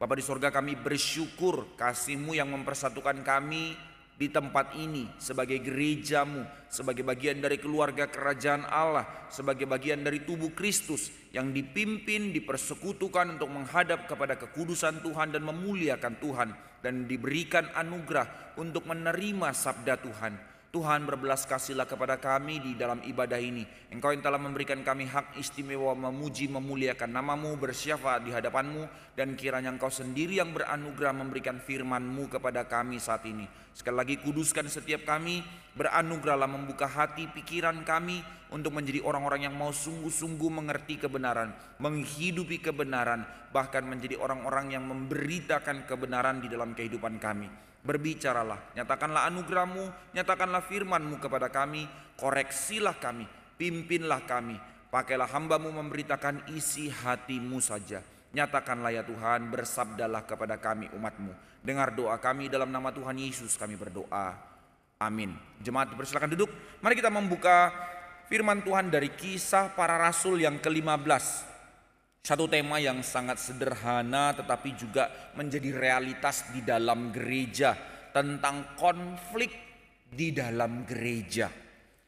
Bapa di sorga, kami bersyukur kasih-Mu yang mempersatukan kami di tempat ini sebagai gereja-Mu, sebagai bagian dari keluarga kerajaan Allah, sebagai bagian dari tubuh Kristus yang dipimpin, dipersekutukan untuk menghadap kepada kekudusan Tuhan dan memuliakan Tuhan, dan diberikan anugerah untuk menerima sabda Tuhan. Tuhan, berbelas kasihlah kepada kami di dalam ibadah ini. Engkau yang telah memberikan kami hak istimewa memuji memuliakan nama-Mu, bersyafaat di hadapan-Mu, dan kiranya Engkau sendiri yang beranugerah memberikan firman-Mu kepada kami saat ini. Sekali lagi kuduskan setiap kami, beranugerahlah membuka hati pikiran kami untuk menjadi orang-orang yang mau sungguh-sungguh mengerti kebenaran, menghidupi kebenaran, bahkan menjadi orang-orang yang memberitakan kebenaran di dalam kehidupan kami. Berbicaralah, nyatakanlah anugerah-Mu, nyatakanlah firman-Mu kepada kami, koreksilah kami, pimpinlah kami, pakailah hamba-Mu memberitakan isi hati-Mu saja. Nyatakanlah ya Tuhan, bersabdalah kepada kami umat-Mu. Dengar doa kami dalam nama Tuhan Yesus kami berdoa, amin. Jemaat dipersilakan duduk. Mari kita membuka firman Tuhan dari Kisah Para Rasul yang ke-15. Satu tema yang sangat sederhana tetapi juga menjadi realitas di dalam gereja, tentang konflik di dalam gereja.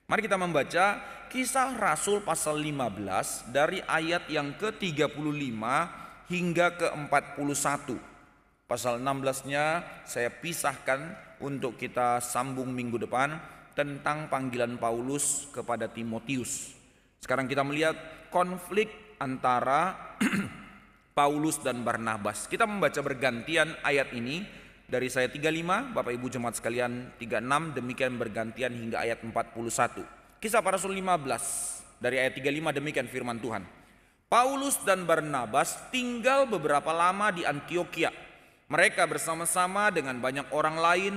Mari kita membaca Kisah Rasul pasal 15 dari ayat yang ke-35 hingga ke-41. Pasal 16-nya saya pisahkan untuk kita sambung minggu depan, tentang panggilan Paulus kepada Timotius. Sekarang kita melihat konflik antara Paulus dan Barnabas. Kita membaca bergantian ayat ini, dari saya 35, Bapak Ibu jemaat sekalian 36, demikian bergantian hingga ayat 41. Kisah Para Rasul 15 dari ayat 35, demikian firman Tuhan. Paulus dan Barnabas tinggal beberapa lama di Antiokhia. Mereka bersama-sama dengan banyak orang lain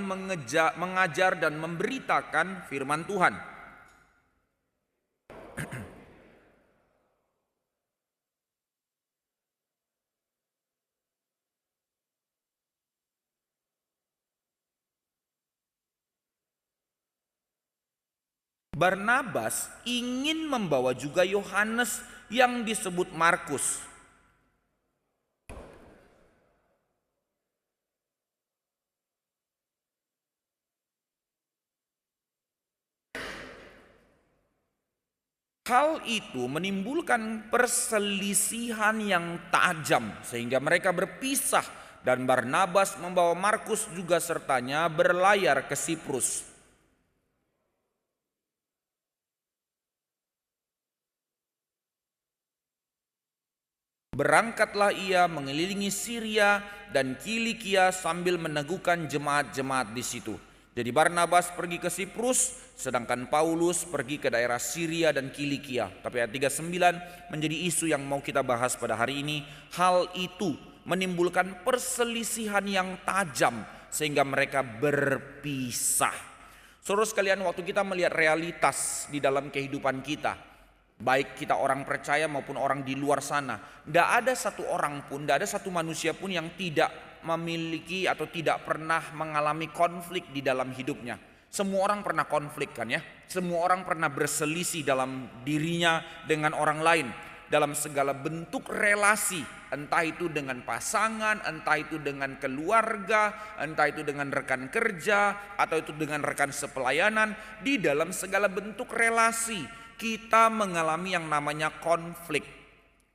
mengajar dan memberitakan firman Tuhan. Barnabas ingin membawa juga Yohanes yang disebut Markus. Hal itu menimbulkan perselisihan yang tajam sehingga mereka berpisah, dan Barnabas membawa Markus juga sertanya berlayar ke Siprus. Berangkatlah ia mengelilingi Syria dan Kilikia sambil meneguhkan jemaat-jemaat di situ. Jadi Barnabas pergi ke Siprus, sedangkan Paulus pergi ke daerah Syria dan Kilikia. Tapi ayat 39 menjadi isu yang mau kita bahas pada hari ini. Hal itu menimbulkan perselisihan yang tajam sehingga mereka berpisah. Saudara sekalian, waktu kita melihat realitas di dalam kehidupan kita, baik kita orang percaya maupun orang di luar sana, tidak ada satu orang pun, tidak ada satu manusia pun yang tidak memiliki atau tidak pernah mengalami konflik di dalam hidupnya. Semua orang pernah konflik kan ya. Semua orang pernah berselisih dalam dirinya dengan orang lain, dalam segala bentuk relasi, entah itu dengan pasangan, entah itu dengan keluarga, entah itu dengan rekan kerja, atau itu dengan rekan sepelayanan. Di dalam segala bentuk relasi kita mengalami yang namanya konflik.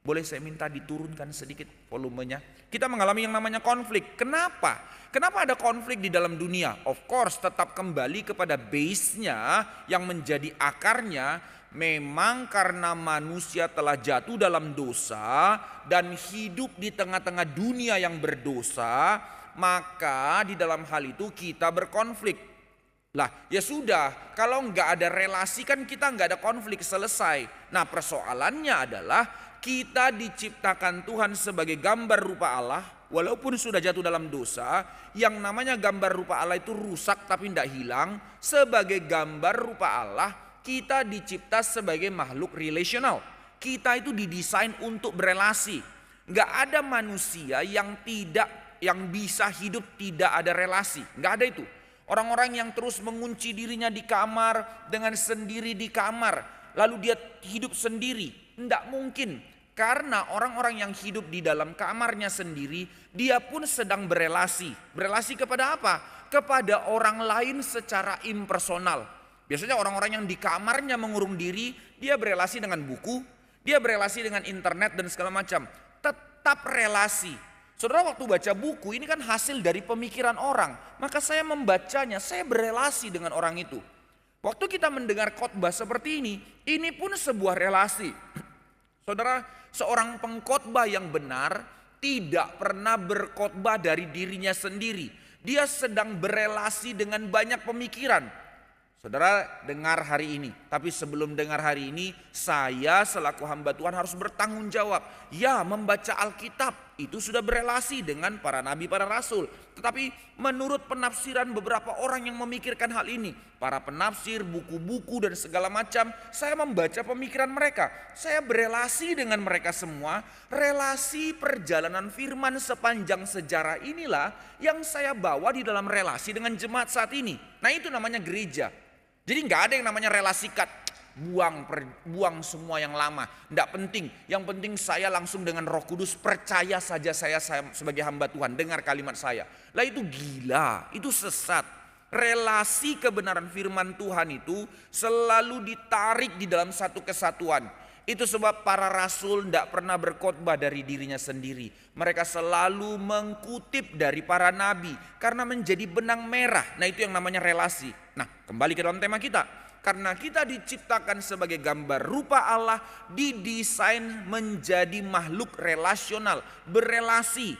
Boleh saya minta diturunkan sedikit volumenya? Kita mengalami yang namanya konflik. Kenapa? Kenapa ada konflik di dalam dunia? Of course tetap kembali kepada base-nya yang menjadi akarnya. Memang karena manusia telah jatuh dalam dosa dan hidup di tengah-tengah dunia yang berdosa, maka di dalam hal itu kita berkonflik. Lah ya sudah, kalau nggak ada relasi kan kita nggak ada konflik, selesai. Nah persoalannya adalah kita diciptakan Tuhan sebagai gambar rupa Allah. Walaupun sudah jatuh dalam dosa, yang namanya gambar rupa Allah itu rusak tapi tidak hilang. Sebagai gambar rupa Allah, kita dicipta sebagai makhluk relasional. Kita itu didesain untuk berelasi. Nggak ada manusia yang bisa hidup tidak ada relasi. Nggak ada itu. Orang-orang yang terus mengunci dirinya di kamar, dengan sendiri di kamar, lalu dia hidup sendiri, tidak mungkin. Karena orang-orang yang hidup di dalam kamarnya sendiri, dia pun sedang berelasi. Berelasi kepada apa? Kepada orang lain secara impersonal. Biasanya orang-orang yang di kamarnya mengurung diri, dia berelasi dengan buku, dia berelasi dengan internet dan segala macam. Tetap relasi. Saudara, waktu baca buku ini kan hasil dari pemikiran orang. Maka saya membacanya, saya berelasi dengan orang itu. Waktu kita mendengar khotbah seperti ini pun sebuah relasi. Saudara, seorang pengkhotbah yang benar tidak pernah berkhotbah dari dirinya sendiri. Dia sedang berelasi dengan banyak pemikiran. Saudara dengar hari ini, tapi sebelum dengar hari ini, saya selaku hamba Tuhan harus bertanggung jawab. Ya, membaca Alkitab itu sudah berelasi dengan para nabi, para rasul. Tetapi menurut penafsiran beberapa orang yang memikirkan hal ini, para penafsir, buku-buku dan segala macam, saya membaca pemikiran mereka. Saya berelasi dengan mereka semua. Relasi perjalanan firman sepanjang sejarah inilah yang saya bawa di dalam relasi dengan jemaat saat ini. Nah, itu namanya gereja. Jadi nggak ada yang namanya relasi cut, buang semua yang lama, nggak penting. Yang penting saya langsung dengan Roh Kudus, percaya saja saya sebagai hamba Tuhan, dengar kalimat saya. Lah itu gila, itu sesat. Relasi kebenaran firman Tuhan itu selalu ditarik di dalam satu kesatuan. Itu sebab para rasul tidak pernah berkhotbah dari dirinya sendiri. Mereka selalu mengutip dari para nabi karena menjadi benang merah. Nah, itu yang namanya relasi. Nah, kembali ke dalam tema kita. Karena kita diciptakan sebagai gambar rupa Allah, didesain menjadi makhluk relasional, berelasi.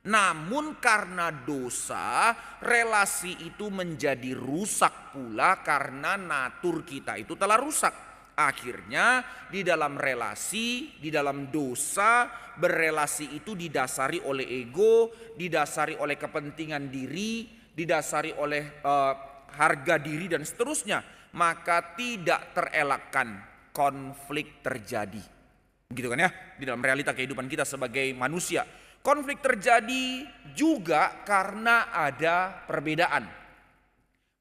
Namun karena dosa, relasi itu menjadi rusak pula karena natur kita itu telah rusak. Akhirnya di dalam relasi, di dalam dosa, berelasi itu didasari oleh ego, didasari oleh kepentingan diri, didasari oleh harga diri dan seterusnya. Maka tidak terelakkan konflik terjadi. Gitu kan ya, di dalam realita kehidupan kita sebagai manusia. Konflik terjadi juga karena ada perbedaan.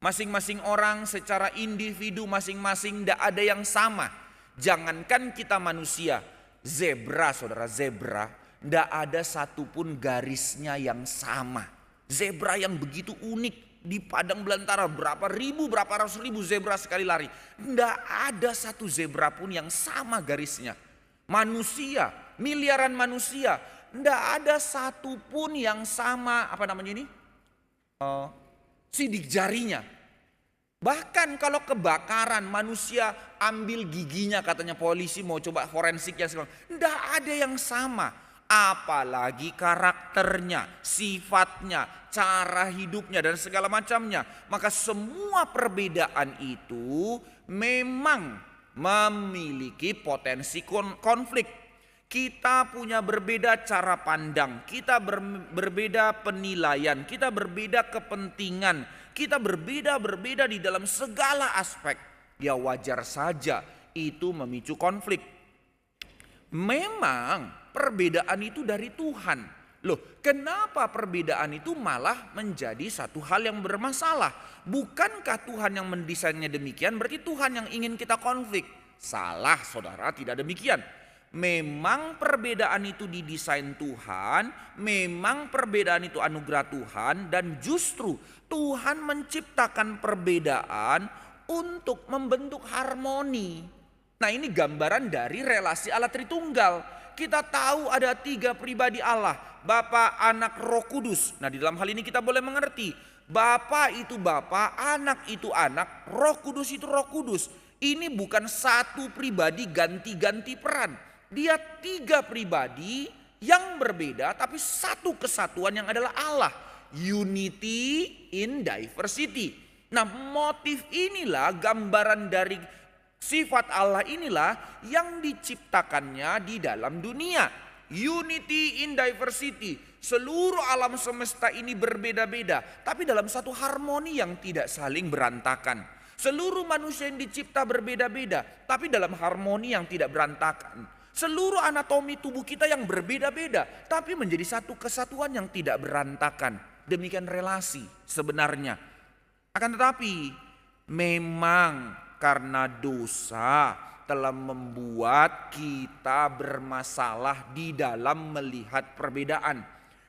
Masing-masing orang secara individu masing-masing tidak ada yang sama. Jangankan kita manusia, zebra, saudara, zebra tidak ada satupun garisnya yang sama. Zebra yang begitu unik di padang belantara, berapa ratus ribu zebra sekali lari. Tidak ada satu zebra pun yang sama garisnya. Manusia, miliaran manusia, tidak ada satupun yang sama, apa namanya ini? Sidik jarinya. Bahkan kalau kebakaran manusia ambil giginya, katanya polisi mau coba forensik yang segala, tidak ada yang sama. Apalagi karakternya, sifatnya, cara hidupnya dan segala macamnya. Maka semua perbedaan itu memang memiliki potensi konflik. Kita punya berbeda cara pandang, kita berbeda penilaian, kita berbeda kepentingan, kita berbeda di dalam segala aspek. Ya wajar saja itu memicu konflik. Memang perbedaan itu dari Tuhan. Loh, kenapa perbedaan itu malah menjadi satu hal yang bermasalah? Bukankah Tuhan yang mendesainnya demikian? Berarti Tuhan yang ingin kita konflik. Salah, saudara, tidak demikian. Memang perbedaan itu didesain Tuhan, memang perbedaan itu anugerah Tuhan, dan justru Tuhan menciptakan perbedaan untuk membentuk harmoni. Nah, ini gambaran dari relasi Allah Tritunggal. Kita tahu ada 3 pribadi Allah, Bapa, Anak, Roh Kudus. Nah, di dalam hal ini kita boleh mengerti, Bapa itu Bapa, Anak itu Anak, Roh Kudus itu Roh Kudus. Ini bukan satu pribadi ganti-ganti peran. Dia 3 pribadi yang berbeda tapi satu kesatuan yang adalah Allah. Unity in diversity. Nah, motif inilah, gambaran dari sifat Allah inilah yang diciptakannya di dalam dunia. Unity in diversity. Seluruh alam semesta ini berbeda-beda tapi dalam satu harmoni yang tidak saling berantakan. Seluruh manusia yang dicipta berbeda-beda tapi dalam harmoni yang tidak berantakan. Seluruh anatomi tubuh kita yang berbeda-beda tapi menjadi satu kesatuan yang tidak berantakan. Demikian relasi sebenarnya. Akan tetapi memang karena dosa, telah membuat kita bermasalah di dalam melihat perbedaan.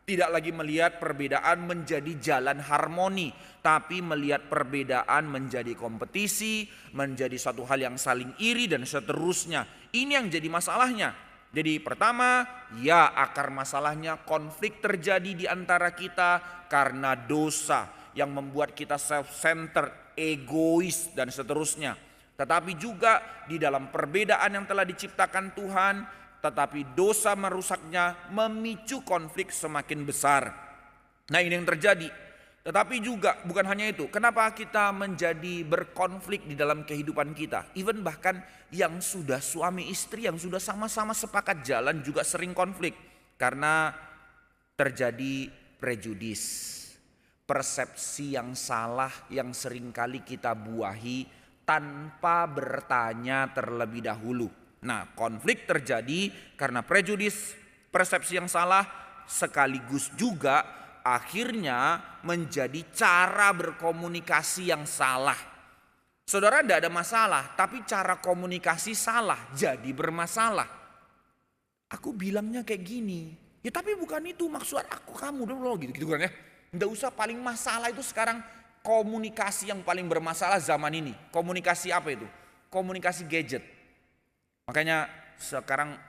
Tidak lagi melihat perbedaan menjadi jalan harmoni, tapi melihat perbedaan menjadi kompetisi, menjadi satu hal yang saling iri dan seterusnya. Ini yang jadi masalahnya. Jadi pertama, ya akar masalahnya konflik terjadi di antara kita karena dosa yang membuat kita self-centered, egois dan seterusnya. Tetapi juga di dalam perbedaan yang telah diciptakan Tuhan, tetapi dosa merusaknya memicu konflik semakin besar. Nah, ini yang terjadi. Tetapi juga bukan hanya itu. Kenapa kita menjadi berkonflik di dalam kehidupan kita? Even bahkan yang sudah suami istri, yang sudah sama-sama sepakat jalan juga sering konflik. Karena terjadi prejudis. Persepsi yang salah yang seringkali kita buahi tanpa bertanya terlebih dahulu. Nah, konflik terjadi karena prejudis, persepsi yang salah, sekaligus juga akhirnya menjadi cara berkomunikasi yang salah. Saudara, tidak ada masalah, tapi cara komunikasi salah jadi bermasalah. Aku bilangnya kayak gini, ya tapi bukan itu maksud aku kamu dulu gitu kan ya. Tidak usah, paling masalah itu sekarang komunikasi yang paling bermasalah zaman ini. Komunikasi apa itu? Komunikasi gadget. Makanya sekarang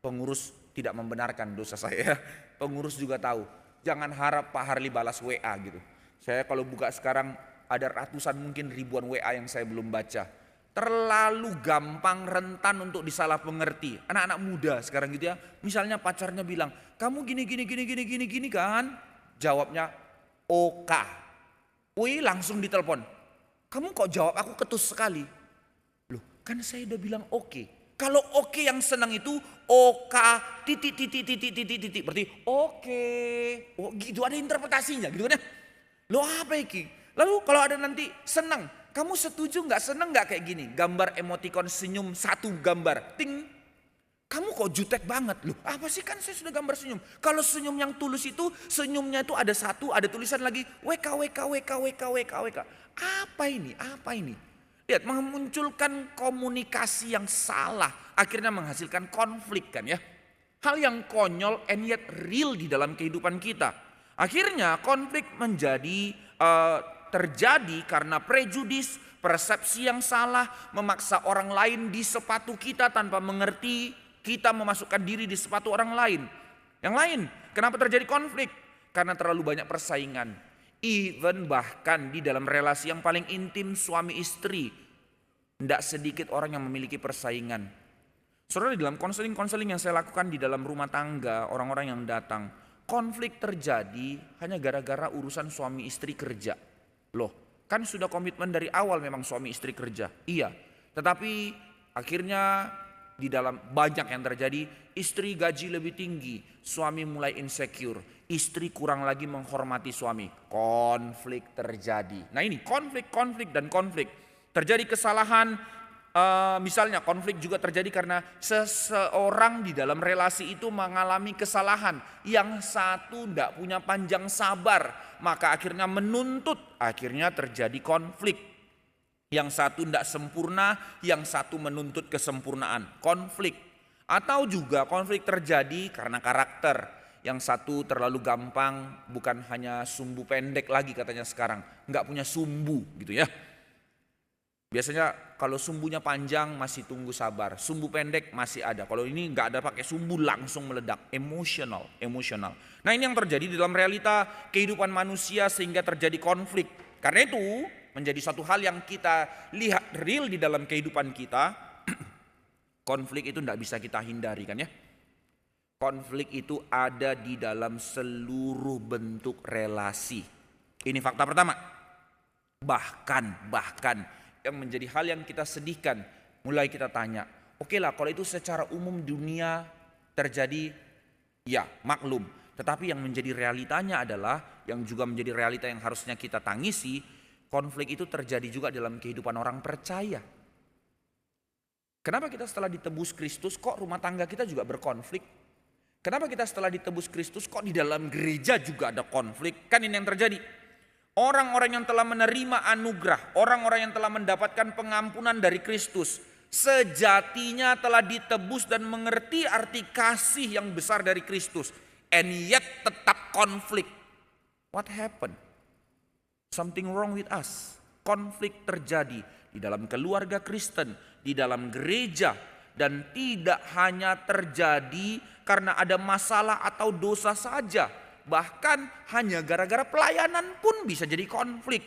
pengurus tidak membenarkan dosa saya. Pengurus juga tahu. Jangan harap Pak Harli balas WA gitu. Saya kalau buka sekarang ada ratusan mungkin ribuan WA yang saya belum baca. Terlalu gampang, rentan untuk disalah pengerti. Anak-anak muda sekarang gitu ya. Misalnya pacarnya bilang, kamu gini kan? Jawabnya OK. Wih, langsung ditelepon. Kamu kok jawab aku ketus sekali? Loh, kan saya udah bilang oke. Kalau oke yang senang itu OK titik. Berarti oke. Oh gitu, ada interpretasinya gitu kan ya. Loh apa iki? Lalu kalau ada nanti senang, kamu setuju nggak, senang nggak kayak gini? Gambar emoticon senyum satu gambar. Ting. Kamu kok jutek banget? Loh apa sih, kan saya sudah gambar senyum. Kalau senyum yang tulus itu, senyumnya itu ada satu, ada tulisan lagi WK. Apa ini? Lihat, memunculkan komunikasi yang salah, akhirnya menghasilkan konflik kan ya. Hal yang konyol and yet real di dalam kehidupan kita. Akhirnya konflik menjadi terjadi karena prejudis, persepsi yang salah, memaksa orang lain di sepatu kita tanpa mengerti kita memasukkan diri di sepatu orang lain. Yang lain, kenapa terjadi konflik? Karena terlalu banyak persaingan. Even bahkan di dalam relasi yang paling intim suami istri, tidak sedikit orang yang memiliki persaingan. Saudara, di dalam konseling yang saya lakukan di dalam rumah tangga, orang-orang yang datang, konflik terjadi hanya gara-gara urusan suami istri kerja. Loh, kan sudah komitmen dari awal memang suami istri kerja. Iya, tetapi akhirnya di dalam banyak yang terjadi, istri gaji lebih tinggi, suami mulai insecure, istri kurang lagi menghormati suami, konflik terjadi. Nah ini konflik. Terjadi kesalahan, misalnya konflik juga terjadi karena seseorang di dalam relasi itu mengalami kesalahan. Yang satu tidak punya panjang sabar, maka akhirnya menuntut, akhirnya terjadi konflik. Yang satu tidak sempurna, yang satu menuntut kesempurnaan, konflik. Atau juga konflik terjadi karena karakter. Yang satu terlalu gampang, bukan hanya sumbu pendek lagi katanya sekarang, nggak punya sumbu gitu ya. Biasanya kalau sumbunya panjang masih tunggu sabar, sumbu pendek masih ada. Kalau ini nggak ada pakai sumbu langsung meledak, emosional. Nah ini yang terjadi di dalam realita kehidupan manusia sehingga terjadi konflik. Karena itu menjadi satu hal yang kita lihat real di dalam kehidupan kita. Konflik itu tidak bisa kita hindari kan ya. Konflik itu ada di dalam seluruh bentuk relasi. Ini fakta pertama. Bahkan yang menjadi hal yang kita sedihkan, mulai kita tanya, oke lah kalau itu secara umum dunia terjadi, ya maklum. Tetapi yang menjadi realitanya adalah, yang juga menjadi realita yang harusnya kita tangisi, konflik itu terjadi juga dalam kehidupan orang percaya. Kenapa kita setelah ditebus Kristus kok rumah tangga kita juga berkonflik? Kenapa kita setelah ditebus Kristus kok di dalam gereja juga ada konflik? Kan ini yang terjadi. Orang-orang yang telah menerima anugerah, orang-orang yang telah mendapatkan pengampunan dari Kristus, sejatinya telah ditebus dan mengerti arti kasih yang besar dari Kristus, and yet tetap konflik. What happened? Something wrong with us. Konflik terjadi di dalam keluarga Kristen, di dalam gereja, dan tidak hanya terjadi karena ada masalah atau dosa saja, bahkan hanya gara-gara pelayanan pun bisa jadi konflik.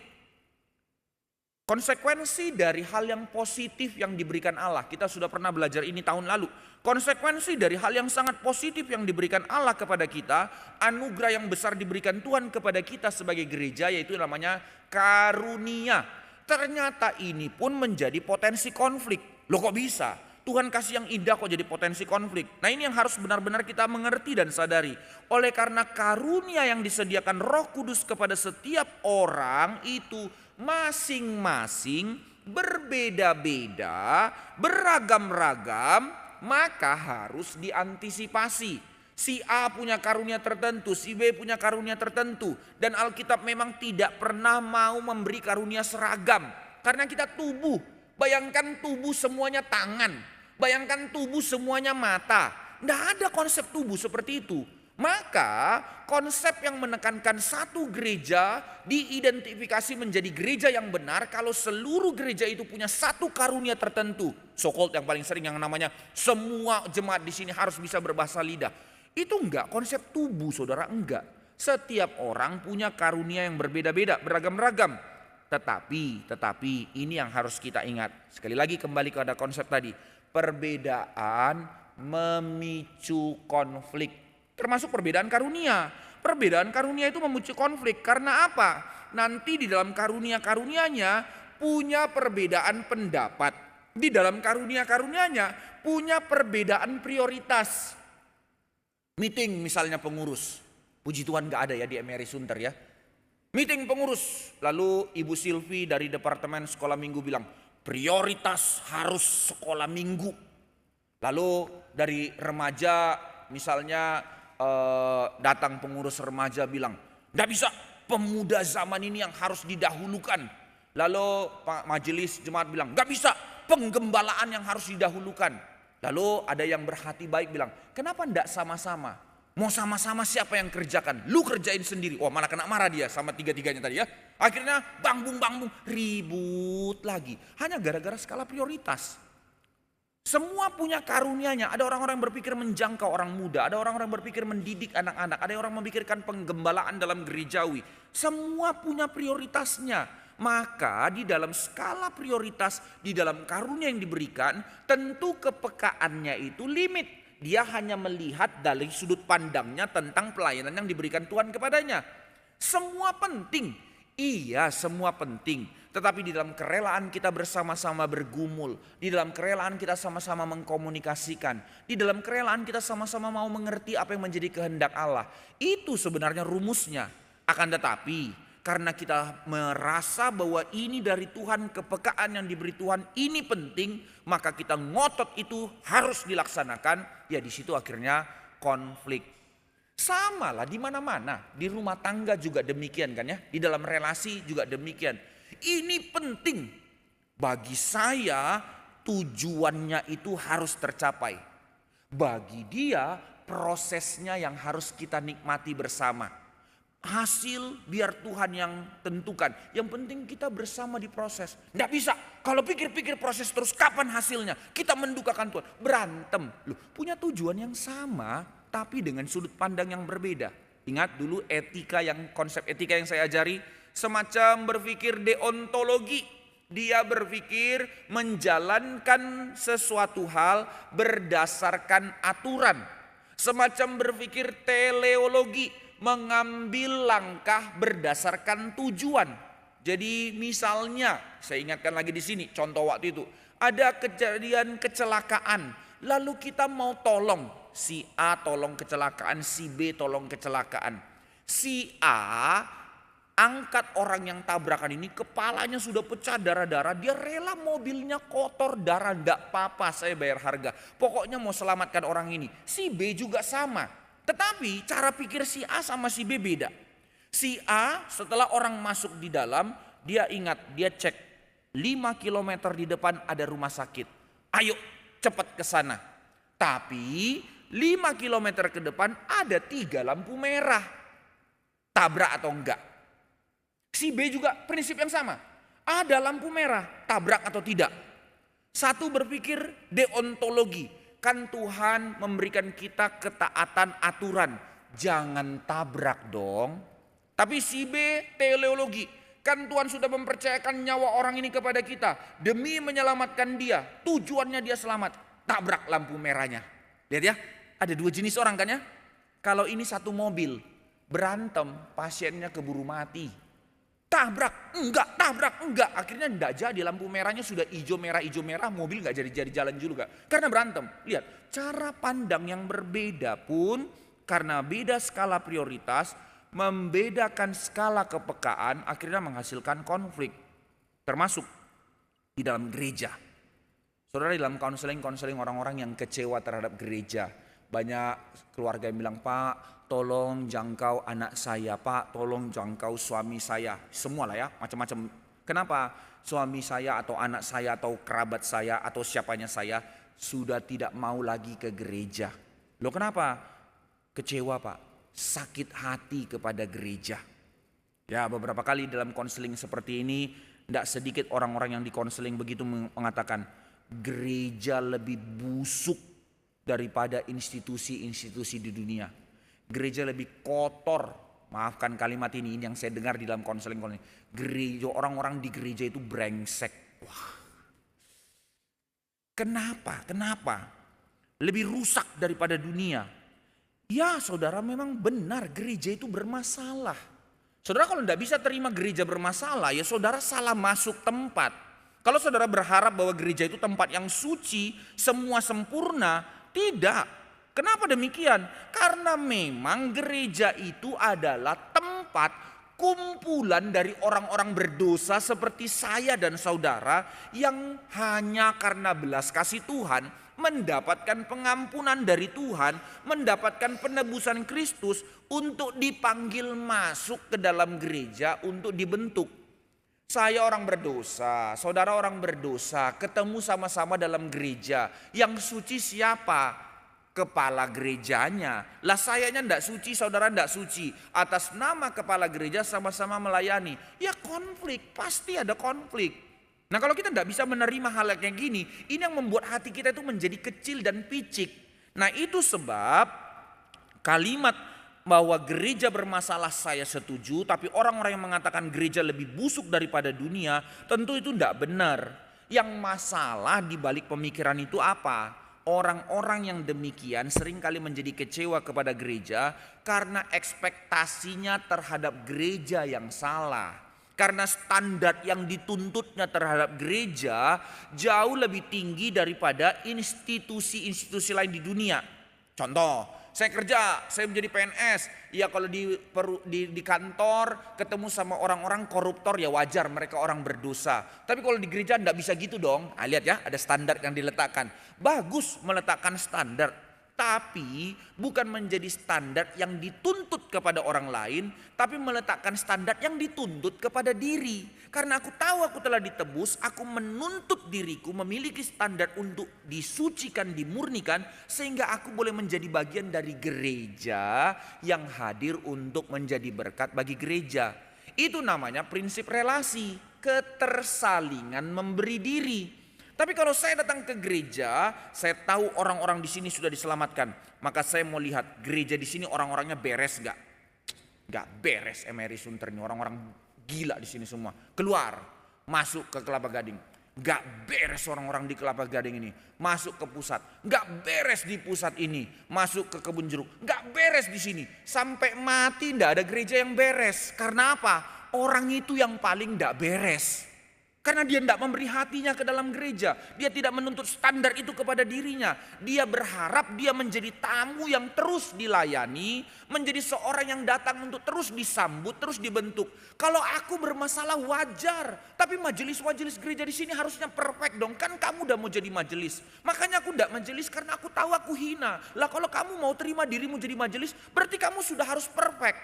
Konsekuensi dari hal yang positif yang diberikan Allah, kita sudah pernah belajar ini tahun lalu. Konsekuensi dari hal yang sangat positif yang diberikan Allah kepada kita, anugerah yang besar diberikan Tuhan kepada kita sebagai gereja, yaitu namanya karunia. Ternyata ini pun menjadi potensi konflik. Loh kok bisa? Tuhan kasih yang indah kok jadi potensi konflik. Nah ini yang harus benar-benar kita mengerti dan sadari. Oleh karena karunia yang disediakan Roh Kudus kepada setiap orang itu masing-masing berbeda-beda, beragam-ragam, maka harus diantisipasi. Si A punya karunia tertentu, si B punya karunia tertentu. Dan Alkitab memang tidak pernah mau memberi karunia seragam. Karena kita tubuh, bayangkan tubuh semuanya tangan, bayangkan tubuh semuanya mata. Tidak ada konsep tubuh seperti itu. Maka konsep yang menekankan satu gereja diidentifikasi menjadi gereja yang benar kalau seluruh gereja itu punya satu karunia tertentu. So-called yang paling sering yang namanya semua jemaat di sini harus bisa berbahasa lidah. Itu enggak konsep tubuh, saudara, enggak. Setiap orang punya karunia yang berbeda-beda, beragam-ragam. Tetapi ini yang harus kita ingat. Sekali lagi kembali kepada konsep tadi. Perbedaan memicu konflik. Termasuk perbedaan karunia. Perbedaan karunia itu memicu konflik. Karena apa? Nanti di dalam karunia-karunianya punya perbedaan pendapat. Di dalam karunia-karunianya punya perbedaan prioritas. Meeting misalnya pengurus. Puji Tuhan gak ada ya di MRI Sunter ya. Meeting pengurus. Lalu Ibu Silvi dari Departemen Sekolah Minggu bilang, prioritas harus sekolah minggu. Lalu dari remaja misalnya datang pengurus remaja bilang, tidak bisa, pemuda zaman ini yang harus didahulukan. Lalu Pak Majelis Jemaat bilang, nggak bisa, penggembalaan yang harus didahulukan. Lalu ada yang berhati baik bilang, kenapa tidak sama-sama? Mau sama-sama siapa yang kerjakan? Lu kerjain sendiri. Wah malah kena marah dia sama tiga-tiganya tadi ya. Akhirnya bangbung ribut lagi. Hanya gara-gara skala prioritas. Semua punya karunianya. Ada orang-orang yang berpikir menjangkau orang muda. Ada orang-orang yang berpikir mendidik anak-anak. Ada orang memikirkan penggembalaan dalam gerejawi. Semua punya prioritasnya. Maka di dalam skala prioritas, di dalam karunia yang diberikan, tentu kepekaannya itu limit. Dia hanya melihat dari sudut pandangnya tentang pelayanan yang diberikan Tuhan kepadanya. Semua penting. Iya, semua penting. Tetapi di dalam kerelaan kita bersama-sama bergumul, di dalam kerelaan kita sama-sama mengkomunikasikan, di dalam kerelaan kita sama-sama mau mengerti apa yang menjadi kehendak Allah. Itu sebenarnya rumusnya. Akan tetapi karena kita merasa bahwa ini dari Tuhan, kepekaan yang diberi Tuhan ini penting, maka kita ngotot itu harus dilaksanakan. Ya di situ akhirnya konflik. Sama lah di mana-mana, di rumah tangga juga demikian kan ya, di dalam relasi juga demikian. Ini penting bagi saya, tujuannya itu harus tercapai. Bagi dia prosesnya yang harus kita nikmati bersama. Hasil biar Tuhan yang tentukan. Yang penting kita bersama di proses. Nggak bisa kalau pikir-pikir proses terus kapan hasilnya. Kita mendukakan Tuhan, berantem. Loh, punya tujuan yang sama tapi dengan sudut pandang yang berbeda. Ingat dulu konsep etika yang saya ajari. Semacam berpikir deontologi. Dia berpikir menjalankan sesuatu hal berdasarkan aturan. Semacam berpikir teleologi, mengambil langkah berdasarkan tujuan. Jadi misalnya, saya ingatkan lagi di sini contoh waktu itu. Ada kejadian kecelakaan, lalu kita mau tolong. Si A tolong kecelakaan, si B tolong kecelakaan. Si A angkat orang yang tabrakan ini, kepalanya sudah pecah darah-darah, dia rela mobilnya kotor darah, enggak apa-apa saya bayar harga. Pokoknya mau selamatkan orang ini. Si B juga sama. Tetapi cara pikir si A sama si B beda. Si A setelah orang masuk di dalam, dia ingat, dia cek 5 km di depan ada rumah sakit. Ayo cepat ke sana. Tapi 5 kilometer ke depan ada 3 lampu merah. Tabrak atau enggak? Si B juga prinsip yang sama. Ada lampu merah, tabrak atau tidak? Satu berpikir deontologi. Kan Tuhan memberikan kita ketaatan aturan. Jangan tabrak dong. Tapi si B teleologi. Kan Tuhan sudah mempercayakan nyawa orang ini kepada kita. Demi menyelamatkan dia. Tujuannya dia selamat. Tabrak lampu merahnya. Lihat ya, ada 2 jenis orang kan ya. Kalau ini satu mobil, berantem, pasiennya keburu mati. Tabrak enggak. Akhirnya enggak jadi, lampu merahnya sudah hijau merah, mobil enggak jadi jalan juga. Karena berantem. Lihat, cara pandang yang berbeda pun karena beda skala prioritas, membedakan skala kepekaan, akhirnya menghasilkan konflik. Termasuk di dalam gereja. Saudara, di dalam konseling orang-orang yang kecewa terhadap gereja. Banyak keluarga yang bilang, Pak, tolong jangkau anak saya, Pak, tolong jangkau suami saya. Semua lah ya, macam-macam. Kenapa? Suami saya atau anak saya atau kerabat saya atau siapanya saya sudah tidak mau lagi ke gereja. Loh kenapa? Kecewa Pak, sakit hati kepada gereja. Ya, beberapa kali dalam konseling seperti ini, tidak sedikit orang-orang yang dikonseling begitu mengatakan, gereja lebih busuk daripada institusi-institusi di dunia. Gereja lebih kotor. Maafkan kalimat ini yang saya dengar di dalam konseling. Gereja, orang-orang di gereja itu brengsek. Wah. Kenapa? Lebih rusak daripada dunia. Ya saudara, memang benar gereja itu bermasalah. Saudara kalau tidak bisa terima gereja bermasalah, ya saudara salah masuk tempat. Kalau saudara berharap bahwa gereja itu tempat yang suci, semua sempurna, tidak. Kenapa demikian? Karena memang gereja itu adalah tempat kumpulan dari orang-orang berdosa seperti saya dan saudara yang hanya karena belas kasih Tuhan mendapatkan pengampunan dari Tuhan, mendapatkan penebusan Kristus untuk dipanggil masuk ke dalam gereja untuk dibentuk. Saya orang berdosa, saudara orang berdosa, ketemu sama-sama dalam gereja. Yang suci siapa? Kepala gerejanya. Lah sayanya ndak suci, saudara ndak suci. Atas nama kepala gereja sama-sama melayani. Ya konflik, pasti ada konflik. Nah kalau kita ndak bisa menerima hal yang kayak gini, ini yang membuat hati kita itu menjadi kecil dan picik. Nah itu sebab kalimat bahwa gereja bermasalah saya setuju, tapi orang-orang yang mengatakan gereja lebih busuk daripada dunia, tentu itu tidak benar. Yang masalah di balik pemikiran itu apa? Orang-orang yang demikian seringkali menjadi kecewa kepada gereja karena ekspektasinya terhadap gereja yang salah. Karena standar yang dituntutnya terhadap gereja jauh lebih tinggi daripada institusi-institusi lain di dunia. Contoh, saya kerja, saya menjadi PNS. Ya kalau di kantor ketemu sama orang-orang koruptor ya wajar, mereka orang berdosa. Tapi kalau di gereja enggak bisa gitu dong. Lihat ya, ada standar yang diletakkan. Bagus meletakkan standar, tapi bukan menjadi standar yang dituntut kepada orang lain, tapi meletakkan standar yang dituntut kepada diri. Karena aku tahu aku telah ditebus, aku menuntut diriku memiliki standar untuk disucikan, dimurnikan, sehingga aku boleh menjadi bagian dari gereja yang hadir untuk menjadi berkat bagi gereja. Itu namanya prinsip relasi, ketersalingan memberi diri. Tapi kalau saya datang ke gereja, saya tahu orang-orang di sini sudah diselamatkan, maka saya mau lihat gereja di sini orang-orangnya beres gak? Gak beres, Emery Sunter ini orang-orang gila di sini semua. Keluar, masuk ke Kelapa Gading. Gak beres orang-orang di Kelapa Gading ini. Masuk ke pusat. Gak beres di pusat ini. Masuk ke Kebun Jeruk. Gak beres di sini. Sampai mati gak ada gereja yang beres. Karena apa? Orang itu yang paling gak beres. Karena dia tidak memberi hatinya ke dalam gereja. Dia tidak menuntut standar itu kepada dirinya. Dia berharap dia menjadi tamu yang terus dilayani. Menjadi seorang yang datang untuk terus disambut, terus dibentuk. Kalau aku bermasalah wajar. Tapi majelis-majelis gereja di sini harusnya perfect dong. Kan kamu udah mau jadi majelis. Makanya aku tidak majelis karena aku tahu aku hina. Lah kalau kamu mau terima dirimu jadi majelis, berarti kamu sudah harus perfect.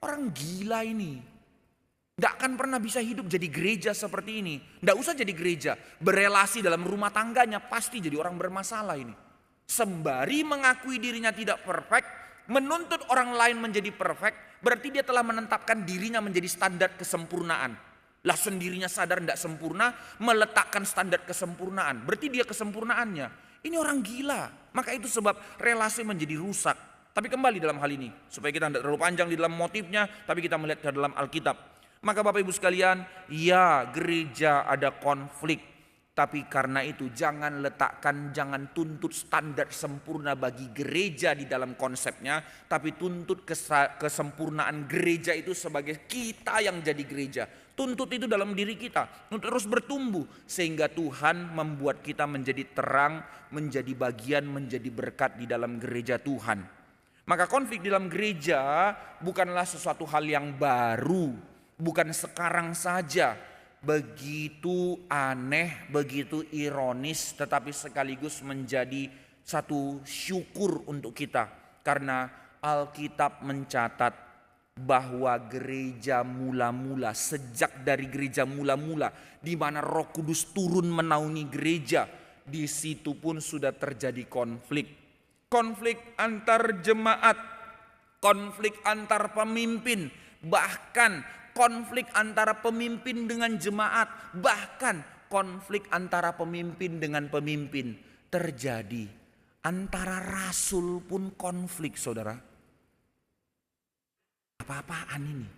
Orang gila ini. Nggak akan pernah bisa hidup jadi gereja seperti ini. Nggak usah jadi gereja, berelasi dalam rumah tangganya pasti jadi orang bermasalah ini. Sembari mengakui dirinya tidak perfect, menuntut orang lain menjadi perfect, berarti dia telah menetapkan dirinya menjadi standar kesempurnaan. Lah sendirinya sadar tidak sempurna, meletakkan standar kesempurnaan. Berarti dia kesempurnaannya. Ini orang gila. Maka itu sebab relasi menjadi rusak. Tapi kembali dalam hal ini, supaya kita tidak terlalu panjang di dalam motifnya, tapi kita melihat ke dalam Alkitab. Maka Bapak Ibu sekalian, ya gereja ada konflik. Tapi karena itu jangan jangan tuntut standar sempurna bagi gereja di dalam konsepnya. Tapi tuntut kesempurnaan gereja itu sebagai kita yang jadi gereja. Tuntut itu dalam diri kita untuk terus bertumbuh. Sehingga Tuhan membuat kita menjadi terang, menjadi bagian, menjadi berkat di dalam gereja Tuhan. Maka konflik di dalam gereja bukanlah sesuatu hal yang baru. Bukan sekarang saja, begitu aneh, begitu ironis, tetapi sekaligus menjadi satu syukur untuk kita. Karena Alkitab mencatat bahwa gereja mula-mula, sejak dari gereja mula-mula, di mana Roh Kudus turun menaungi gereja, di situ pun sudah terjadi konflik. Konflik antar jemaat, konflik antar pemimpin, bahkan konflik antara pemimpin dengan jemaat, bahkan konflik antara pemimpin dengan pemimpin terjadi. Antara rasul pun konflik, saudara. Apa-apaan ini?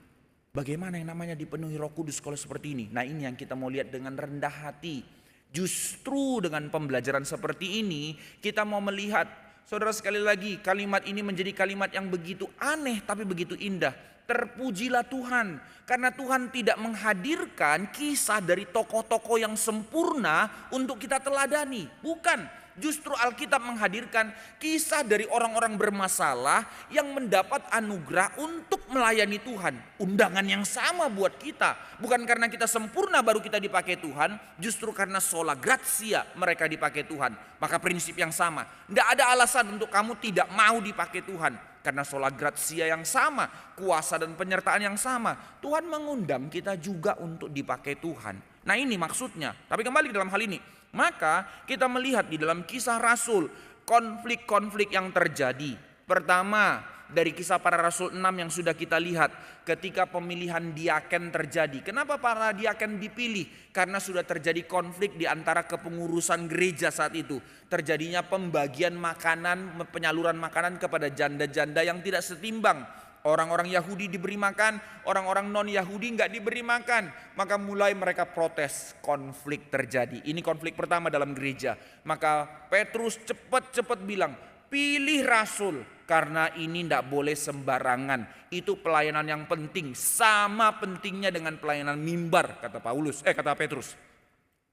Bagaimana yang namanya dipenuhi Roh Kudus kalau seperti ini? Nah, ini yang kita mau lihat dengan rendah hati. Justru dengan pembelajaran seperti ini kita mau melihat, saudara, sekali lagi kalimat ini menjadi kalimat yang begitu aneh tapi begitu indah. Terpujilah Tuhan, karena Tuhan tidak menghadirkan kisah dari tokoh-tokoh yang sempurna untuk kita teladani. Bukan, justru Alkitab menghadirkan kisah dari orang-orang bermasalah yang mendapat anugerah untuk melayani Tuhan. Undangan yang sama buat kita. Bukan karena kita sempurna baru kita dipakai Tuhan, justru karena sola gratia mereka dipakai Tuhan. Maka prinsip yang sama. Tidak ada alasan untuk kamu tidak mau dipakai Tuhan. Karena sola gratia yang sama, kuasa dan penyertaan yang sama, Tuhan mengundang kita juga untuk dipakai Tuhan. Nah, ini maksudnya. Tapi kembali dalam hal ini, maka kita melihat di dalam Kisah Rasul konflik-konflik yang terjadi. Pertama, dari Kisah Para Rasul 6 yang sudah kita lihat, ketika pemilihan diaken terjadi. Kenapa para diaken dipilih? Karena sudah terjadi konflik di antara kepengurusan gereja saat itu. Terjadinya pembagian makanan, penyaluran makanan kepada janda-janda yang tidak setimbang. Orang-orang Yahudi diberi makan, orang-orang non-Yahudi nggak diberi makan. Maka mulai mereka protes, konflik terjadi. Ini konflik pertama dalam gereja. Maka Petrus cepat-cepat bilang, pilih rasul, karena ini tidak boleh sembarangan. Itu pelayanan yang penting, sama pentingnya dengan pelayanan mimbar, kata Petrus.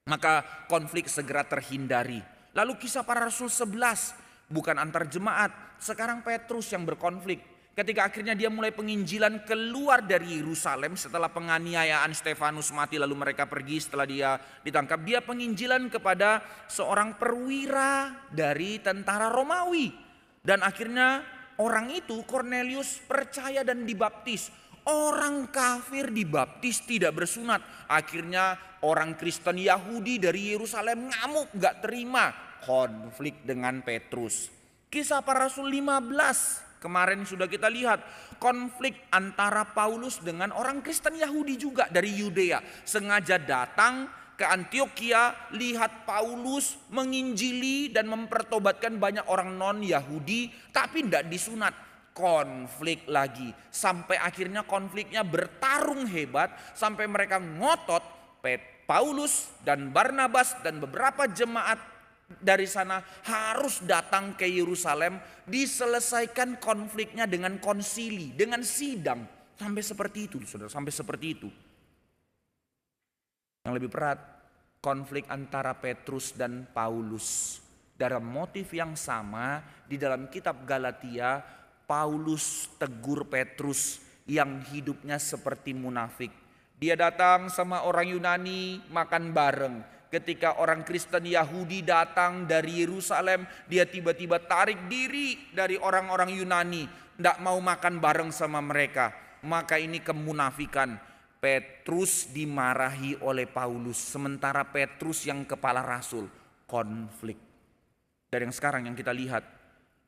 Maka konflik segera terhindari. Lalu Kisah Para Rasul 11, bukan antar jemaat, sekarang Petrus yang berkonflik. Ketika akhirnya dia mulai penginjilan keluar dari Yerusalem setelah penganiayaan Stefanus mati lalu mereka pergi setelah dia ditangkap. Dia penginjilan kepada seorang perwira dari tentara Romawi. Dan akhirnya orang itu, Cornelius, percaya dan dibaptis. Orang kafir dibaptis tidak bersunat. Akhirnya orang Kristen Yahudi dari Yerusalem ngamuk, gak terima. Konflik dengan Petrus. Kisah Para Rasul 15. Kemarin sudah kita lihat konflik antara Paulus dengan orang Kristen Yahudi juga dari Yudea. Sengaja datang ke Antioquia, lihat Paulus menginjili dan mempertobatkan banyak orang non-Yahudi, tapi tidak disunat. Konflik lagi. Sampai akhirnya konfliknya bertarung hebat, sampai mereka ngotot Paulus dan Barnabas dan beberapa jemaat dari sana harus datang ke Yerusalem, diselesaikan konfliknya dengan konsili, dengan sidang. Sampai seperti itu, saudara, sampai seperti itu. Yang lebih berat, konflik antara Petrus dan Paulus. Dalam motif yang sama, di dalam kitab Galatia, Paulus tegur Petrus yang hidupnya seperti munafik. Dia datang sama orang Yunani, makan bareng. Ketika orang Kristen Yahudi datang dari Yerusalem, dia tiba-tiba tarik diri dari orang-orang Yunani, tidak mau makan bareng sama mereka. Maka ini kemunafikan. Petrus dimarahi oleh Paulus, sementara Petrus yang kepala rasul. Konflik. Dan yang sekarang yang kita lihat,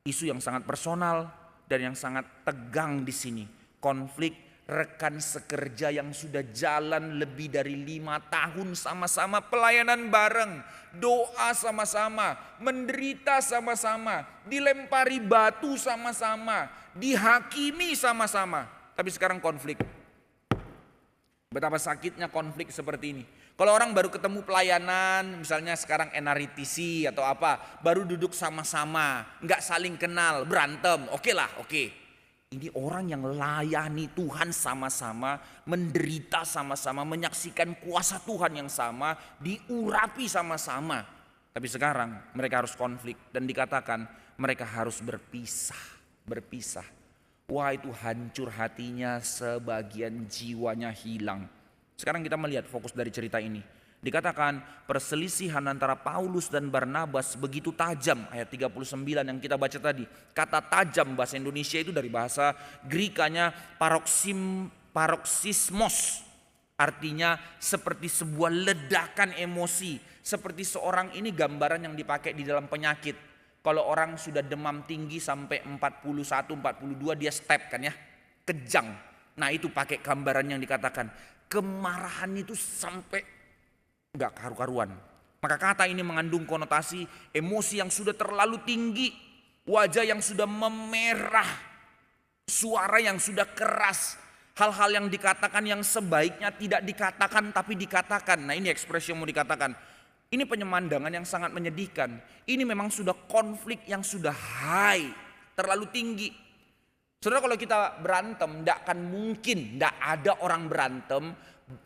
isu yang sangat personal dan yang sangat tegang di sini. Konflik rekan sekerja yang sudah jalan lebih dari 5 tahun sama-sama pelayanan bareng, doa sama-sama, menderita sama-sama, dilempari batu sama-sama, dihakimi sama-sama. Tapi sekarang konflik. Betapa sakitnya konflik seperti ini. Kalau orang baru ketemu pelayanan, misalnya sekarang NRITC atau apa, baru duduk sama-sama, nggak saling kenal, berantem, oke lah, oke. Ini orang yang layani Tuhan sama-sama, menderita sama-sama, menyaksikan kuasa Tuhan yang sama, diurapi sama-sama. Tapi sekarang mereka harus konflik dan dikatakan mereka harus berpisah. Wah, itu hancur hatinya, sebagian jiwanya hilang. Sekarang kita melihat fokus dari cerita ini. Dikatakan perselisihan antara Paulus dan Barnabas begitu tajam. Ayat 39 yang kita baca tadi. Kata tajam bahasa Indonesia itu dari bahasa Grekanya paroxysmos. Artinya seperti sebuah ledakan emosi. Seperti seorang, ini gambaran yang dipakai di dalam penyakit. Kalau orang sudah demam tinggi sampai 41, 42 dia step kan ya. Kejang. Nah itu pakai gambaran yang dikatakan. Kemarahan itu sampai gak karu-karuan. Maka kata ini mengandung konotasi emosi yang sudah terlalu tinggi. Wajah yang sudah memerah. Suara yang sudah keras. Hal-hal yang dikatakan yang sebaiknya tidak dikatakan tapi dikatakan. Nah ini ekspresi yang mau dikatakan. Ini penyemandangan yang sangat menyedihkan. Ini memang sudah konflik yang sudah high, terlalu tinggi. Saudara, kalau kita berantem, tidak akan mungkin, tidak ada orang berantem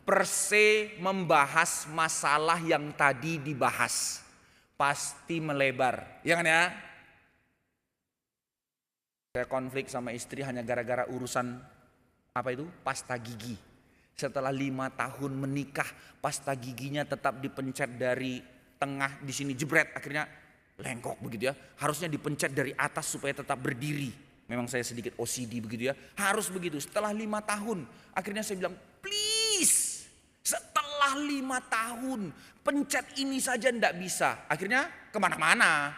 per se membahas masalah yang tadi dibahas. Pasti melebar, ya kan ya? Saya konflik sama istri hanya gara-gara urusan apa itu? Pasta gigi. Setelah 5 tahun menikah, pasta giginya tetap dipencet dari tengah, di sini jebret, akhirnya lengkok begitu ya. Harusnya dipencet dari atas supaya tetap berdiri. Memang saya sedikit OCD begitu ya. Harus begitu. Setelah 5 tahun, akhirnya saya bilang, please, setelah 5 tahun, pencet ini saja ndak bisa. Akhirnya kemana-mana.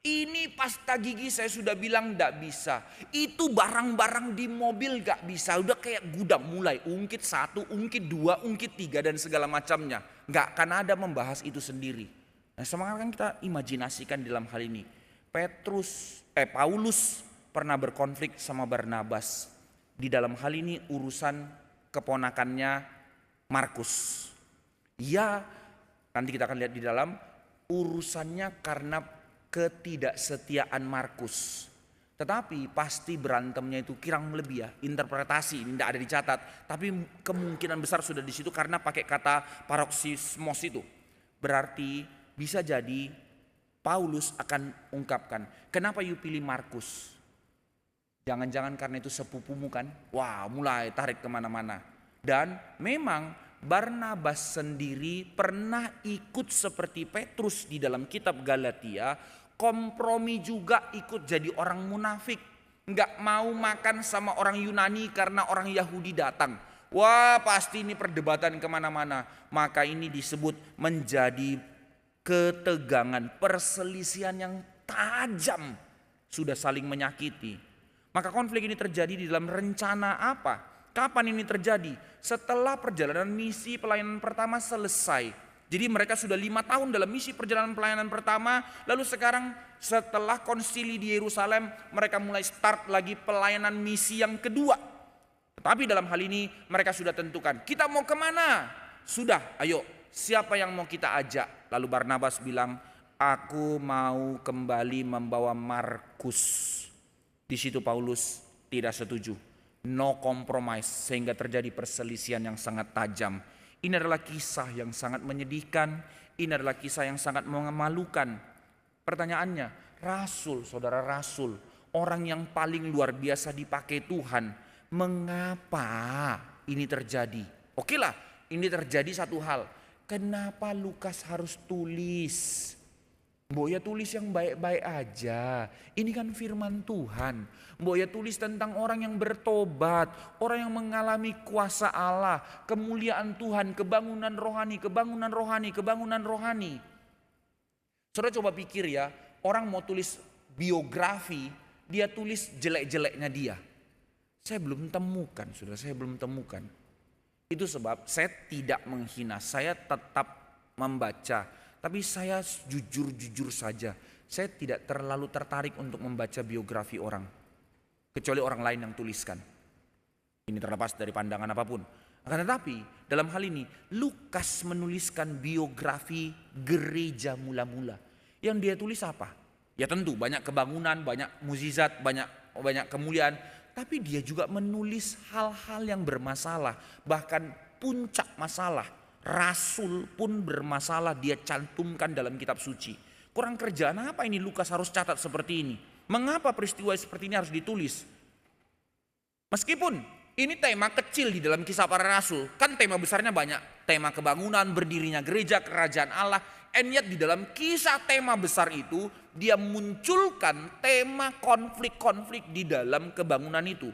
Ini pasta gigi saya sudah bilang ndak bisa. Itu barang-barang di mobil nggak bisa. Udah kayak gudang, mulai ungkit 1, ungkit 2, ungkit 3 dan segala macamnya. Nggak akan ada membahas itu sendiri. Nah, sekarang kita imajinasikan dalam hal ini. Paulus pernah berkonflik sama Barnabas. Di dalam hal ini urusan keponakannya Markus. Ya, nanti kita akan lihat di dalam urusannya karena ketidaksetiaan Markus. Tetapi pasti berantemnya itu kirang lebih ya, interpretasi ini tidak ada dicatat, tapi kemungkinan besar sudah di situ karena pakai kata paroxysmos itu. Berarti bisa jadi Paulus akan ungkapkan, kenapa you pilih Markus? Jangan-jangan karena itu sepupumu kan? Wah, mulai tarik kemana-mana. Dan memang Barnabas sendiri pernah ikut seperti Petrus di dalam kitab Galatia, kompromi juga ikut jadi orang munafik. Nggak mau makan sama orang Yunani karena orang Yahudi datang. Wah, pasti ini perdebatan kemana-mana. Maka ini disebut menjadi ketegangan, perselisihan yang tajam, sudah saling menyakiti. Maka konflik ini terjadi di dalam rencana apa? Kapan ini terjadi? Setelah perjalanan misi pelayanan pertama selesai. Jadi mereka sudah 5 tahun dalam misi perjalanan pelayanan pertama. Lalu sekarang setelah konsili di Yerusalem, mereka mulai start lagi pelayanan misi yang kedua. Tetapi dalam hal ini mereka sudah tentukan, kita mau kemana? Sudah, ayo, siapa yang mau kita ajak? Lalu Barnabas bilang, aku mau kembali membawa Markus. Di situ Paulus tidak setuju. No compromise, sehingga terjadi perselisihan yang sangat tajam. Ini adalah kisah yang sangat menyedihkan. Ini adalah kisah yang sangat memalukan. Pertanyaannya, rasul, saudara rasul, orang yang paling luar biasa dipakai Tuhan, mengapa ini terjadi? Oke lah, ini terjadi satu hal. Kenapa Lukas harus tulis? Mbok ya tulis yang baik-baik aja. Ini kan firman Tuhan. Mbok ya tulis tentang orang yang bertobat, orang yang mengalami kuasa Allah, kemuliaan Tuhan, kebangunan rohani, kebangunan rohani, kebangunan rohani. Saudara coba pikir ya, orang mau tulis biografi, dia tulis jelek-jeleknya dia. Saya belum temukan, saudara, saya belum temukan. Itu sebab saya tidak menghina, saya tetap membaca. Tapi saya jujur-jujur saja, saya tidak terlalu tertarik untuk membaca biografi orang. Kecuali orang lain yang tuliskan. Ini terlepas dari pandangan apapun. Akan tetapi dalam hal ini Lukas menuliskan biografi gereja mula-mula. Yang dia tulis apa? Ya tentu banyak kebangunan, banyak mukjizat, banyak kemuliaan. Tapi dia juga menulis hal-hal yang bermasalah. Bahkan puncak masalah. Rasul pun bermasalah dia cantumkan dalam kitab suci. Kurang kerjaan apa ini Lukas harus catat seperti ini? Mengapa peristiwa seperti ini harus ditulis? Meskipun ini tema kecil di dalam kisah para rasul. Kan tema besarnya banyak. Tema kebangunan, berdirinya gereja, kerajaan Allah. And yet di dalam kisah tema besar itu dia munculkan tema konflik-konflik di dalam kebangunan itu.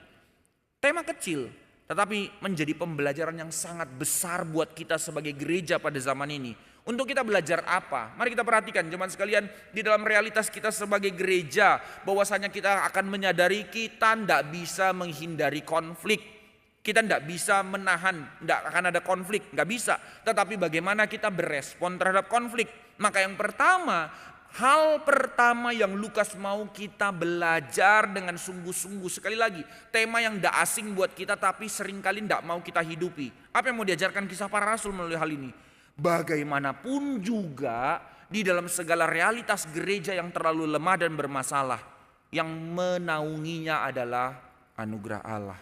Tema kecil. Tetapi menjadi pembelajaran yang sangat besar buat kita sebagai gereja pada zaman ini. Untuk kita belajar apa? Mari kita perhatikan jemaat sekalian, di dalam realitas kita sebagai gereja, bahwasanya kita akan menyadari kita tidak bisa menghindari konflik. Kita tidak bisa menahan, tidak akan ada konflik, nggak bisa. Tetapi bagaimana kita berespon terhadap konflik? Maka yang pertama, hal pertama yang Lukas mau kita belajar dengan sungguh-sungguh. Sekali lagi, tema yang tidak asing buat kita tapi seringkali tidak mau kita hidupi. Apa yang mau diajarkan kisah para rasul melalui hal ini? Bagaimanapun juga di dalam segala realitas gereja yang terlalu lemah dan bermasalah, yang menaunginya adalah anugerah Allah.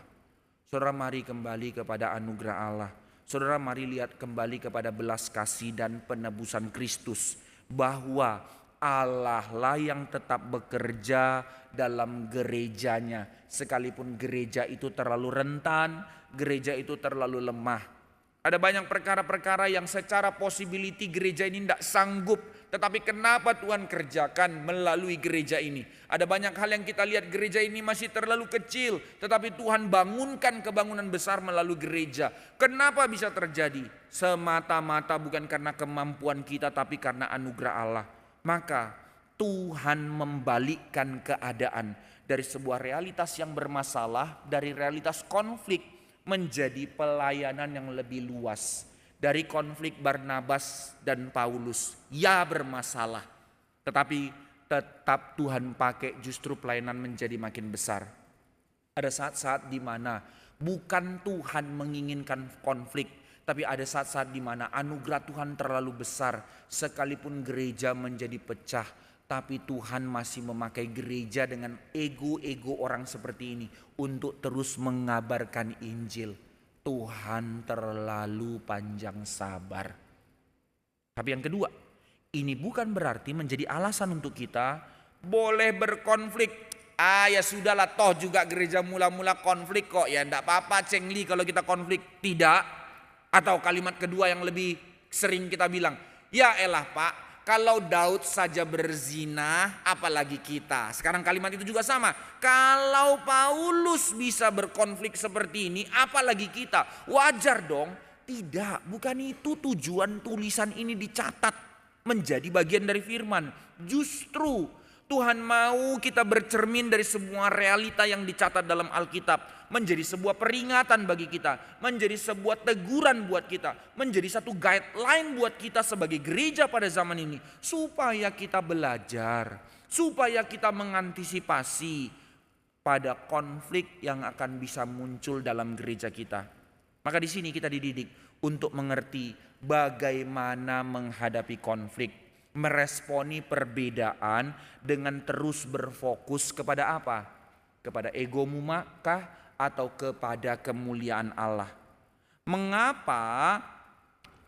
Saudara mari kembali kepada anugerah Allah. Saudara mari lihat kembali kepada belas kasih dan penebusan Kristus. Bahwa Allah lah yang tetap bekerja dalam gerejanya. Sekalipun gereja itu terlalu rentan, gereja itu terlalu lemah. Ada banyak perkara-perkara yang secara possibility gereja ini tidak sanggup. Tetapi kenapa Tuhan kerjakan melalui gereja ini? Ada banyak hal yang kita lihat gereja ini masih terlalu kecil. Tetapi Tuhan bangunkan kebangunan besar melalui gereja. Kenapa bisa terjadi? Semata-mata bukan karena kemampuan kita tapi karena anugerah Allah. Maka Tuhan membalikkan keadaan dari sebuah realitas yang bermasalah, dari realitas konflik menjadi pelayanan yang lebih luas. Dari konflik Barnabas dan Paulus, ya bermasalah. Tetapi tetap Tuhan pakai justru pelayanan menjadi makin besar. Ada saat-saat di mana bukan Tuhan menginginkan konflik, tapi ada saat-saat di mana anugerah Tuhan terlalu besar. Sekalipun gereja menjadi pecah, tapi Tuhan masih memakai gereja dengan ego-ego orang seperti ini untuk terus mengabarkan Injil. Tuhan terlalu panjang sabar. Tapi yang kedua, ini bukan berarti menjadi alasan untuk kita boleh berkonflik. Ya sudahlah, toh juga gereja mula-mula konflik kok. Ya enggak apa-apa cengli kalau kita konflik. Tidak. Atau kalimat kedua yang lebih sering kita bilang, ya elah Pak, kalau Daud saja berzina, apalagi kita. Sekarang kalimat itu juga sama. Kalau Paulus bisa berkonflik seperti ini, apalagi kita. Wajar dong. Tidak, bukan itu tujuan tulisan ini dicatat menjadi bagian dari firman. Justru Tuhan mau kita bercermin dari semua realita yang dicatat dalam Alkitab. Menjadi sebuah peringatan bagi kita. Menjadi sebuah teguran buat kita. Menjadi satu guideline buat kita sebagai gereja pada zaman ini. Supaya kita belajar. Supaya kita mengantisipasi pada konflik yang akan bisa muncul dalam gereja kita. Maka di sini kita dididik untuk mengerti bagaimana menghadapi konflik. Meresponi perbedaan dengan terus berfokus kepada apa? Kepada egomu kah atau kepada kemuliaan Allah? Mengapa?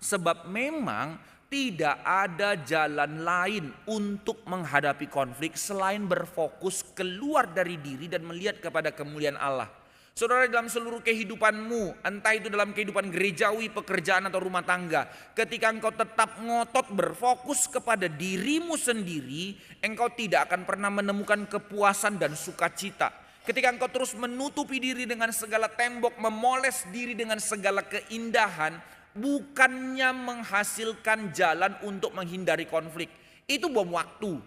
Sebab memang tidak ada jalan lain untuk menghadapi konflik selain berfokus keluar dari diri dan melihat kepada kemuliaan Allah. Saudara, dalam seluruh kehidupanmu, entah itu dalam kehidupan gerejawi, pekerjaan atau rumah tangga, ketika engkau tetap ngotot berfokus kepada dirimu sendiri, engkau tidak akan pernah menemukan kepuasan dan sukacita. Ketika engkau terus menutupi diri dengan segala tembok, memoles diri dengan segala keindahan, bukannya menghasilkan jalan untuk menghindari konflik. Itu bom waktu.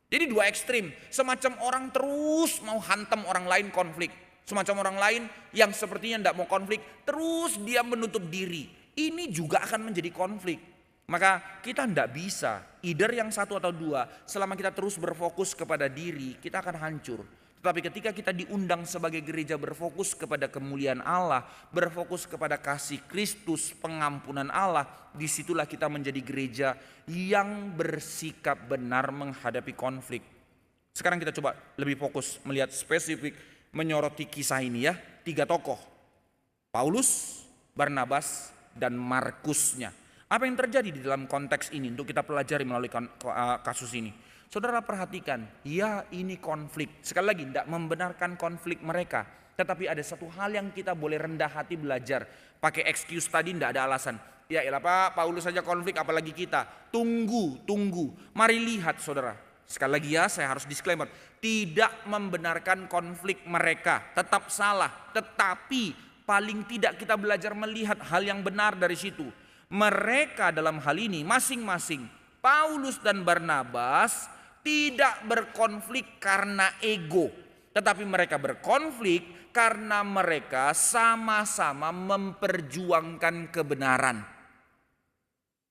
Jadi dua ekstrim, semacam orang terus mau hantam orang lain konflik. Semacam orang lain yang sepertinya tidak mau konflik, terus dia menutup diri. Ini juga akan menjadi konflik. Maka kita tidak bisa, either yang satu atau dua. Selama kita terus berfokus kepada diri, kita akan hancur. Tetapi ketika kita diundang sebagai gereja berfokus kepada kemuliaan Allah, berfokus kepada kasih Kristus, pengampunan Allah, disitulah kita menjadi gereja yang bersikap benar menghadapi konflik. Sekarang kita coba lebih fokus melihat spesifik, menyoroti kisah ini ya. 3 tokoh, Paulus, Barnabas, dan Markusnya. Apa yang terjadi di dalam konteks ini untuk kita pelajari melalui kasus ini? Saudara perhatikan, ya ini konflik. Sekali lagi tidak membenarkan konflik mereka. Tetapi ada satu hal yang kita boleh rendah hati belajar. Pakai excuse tadi tidak ada alasan. Ya elah Pak, Paulus saja konflik apalagi kita. Tunggu. Mari lihat saudara. Sekali lagi ya, saya harus disclaimer. Tidak membenarkan konflik mereka, tetap salah. Tetapi paling tidak kita belajar melihat hal yang benar dari situ. Mereka dalam hal ini masing-masing, Paulus dan Barnabas, tidak berkonflik karena ego. Tetapi mereka berkonflik karena mereka sama-sama memperjuangkan kebenaran.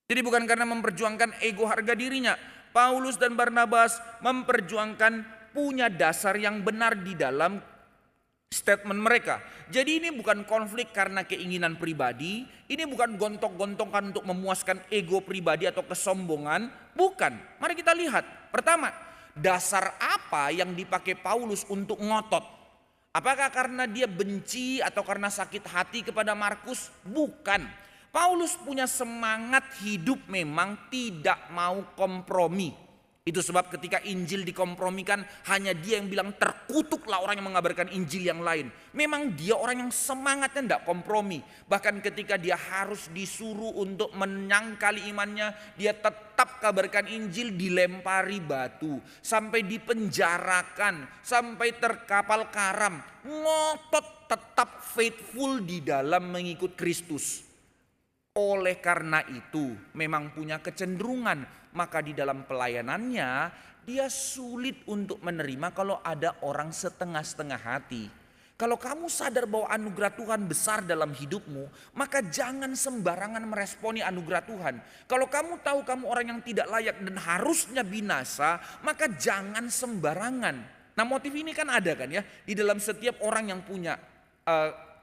Jadi bukan karena memperjuangkan ego harga dirinya. Paulus dan Barnabas memperjuangkan punya dasar yang benar di dalam statement mereka. Jadi ini bukan konflik karena keinginan pribadi, ini bukan gontok-gontokan untuk memuaskan ego pribadi atau kesombongan, bukan. Mari kita lihat. Pertama, dasar apa yang dipakai Paulus untuk ngotot? Apakah karena dia benci atau karena sakit hati kepada Markus? Bukan. Paulus punya semangat hidup memang tidak mau kompromi. Itu sebab ketika Injil dikompromikan, hanya dia yang bilang terkutuklah orang yang mengabarkan Injil yang lain. Memang dia orang yang semangatnya tidak kompromi. Bahkan ketika dia harus disuruh untuk menyangkali imannya, dia tetap kabarkan Injil, dilempari batu. Sampai dipenjarakan, sampai terkapal karam. Ngotot tetap faithful di dalam mengikut Kristus. Oleh karena itu memang punya kecenderungan, maka di dalam pelayanannya dia sulit untuk menerima kalau ada orang setengah-setengah hati. Kalau kamu sadar bahwa anugerah Tuhan besar dalam hidupmu, maka jangan sembarangan meresponi anugerah Tuhan. Kalau kamu tahu kamu orang yang tidak layak dan harusnya binasa, maka jangan sembarangan. Nah, motif ini kan ada kan ya di dalam setiap orang yang punya